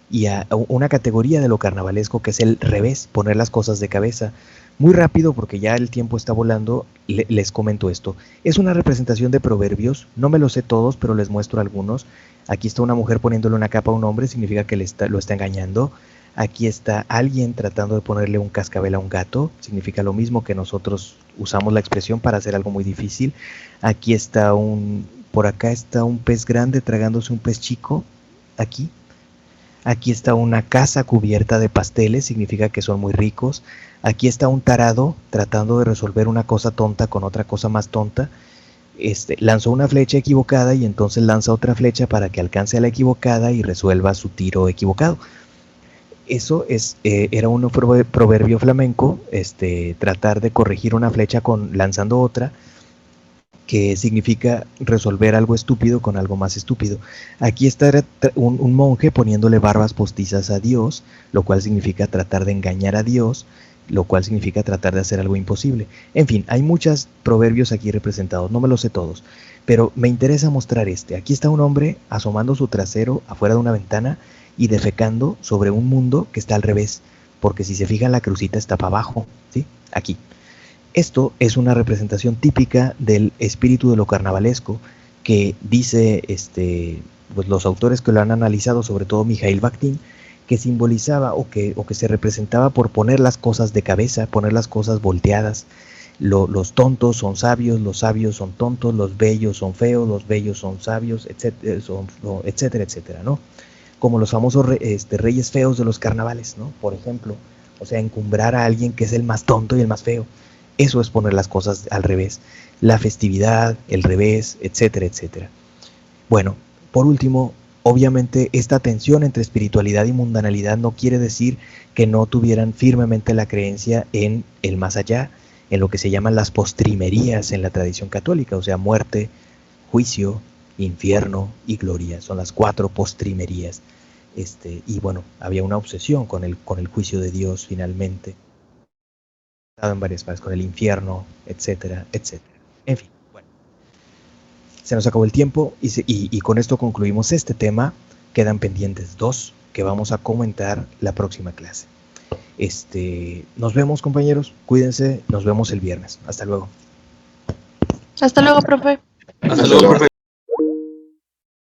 y a una categoría de lo carnavalesco que es el revés, poner las cosas de cabeza. Muy rápido, porque ya el tiempo está volando, les comento esto. Es una representación de proverbios, no me los sé todos, pero les muestro algunos. Aquí está una mujer poniéndole una capa a un hombre, significa que lo está engañando. Aquí está alguien tratando de ponerle un cascabel a un gato, significa lo mismo que nosotros usamos la expresión para hacer algo muy difícil. Aquí está por acá está un pez grande tragándose un pez chico, aquí. Aquí está una casa cubierta de pasteles, significa que son muy ricos. Aquí está un tarado tratando de resolver una cosa tonta con otra cosa más tonta. Lanzó una flecha equivocada y entonces lanza otra flecha para que alcance a la equivocada y resuelva su tiro equivocado. Eso era un proverbio flamenco, tratar de corregir una flecha lanzando otra, que significa resolver algo estúpido con algo más estúpido. Aquí está un monje poniéndole barbas postizas a Dios, lo cual significa tratar de engañar a Dios, lo cual significa tratar de hacer algo imposible. En fin, hay muchos proverbios aquí representados, no me los sé todos, pero me interesa mostrar este. Aquí está un hombre asomando su trasero afuera de una ventana y defecando sobre un mundo que está al revés, porque si se fijan la crucita está para abajo, ¿sí? Aquí. Esto es una representación típica del espíritu de lo carnavalesco, que dice pues los autores que lo han analizado, sobre todo Mikhail Bakhtin, que simbolizaba o que se representaba por poner las cosas de cabeza, poner las cosas volteadas. Los tontos son sabios, los sabios son tontos, los bellos son feos, los bellos son sabios, etcétera, etcétera, ¿no? Como los famosos reyes feos de los carnavales, ¿no? Por ejemplo, o sea, encumbrar a alguien que es el más tonto y el más feo. Eso es poner las cosas al revés. La festividad, el revés, etcétera, etcétera. Bueno, por último, obviamente esta tensión entre espiritualidad y mundanalidad no quiere decir que no tuvieran firmemente la creencia en el más allá, en lo que se llaman las postrimerías en la tradición católica, o sea, muerte, juicio, infierno y gloria. Son las 4 postrimerías. Y bueno, había una obsesión con el juicio de Dios finalmente, en varias partes, con el infierno, etcétera, etcétera. En fin, bueno, se nos acabó el tiempo y con esto concluimos este tema. Quedan pendientes 2 que vamos a comentar la próxima clase. Nos vemos, compañeros, cuídense, nos vemos el viernes. Hasta luego. Hasta luego, profe. Hasta luego, profe.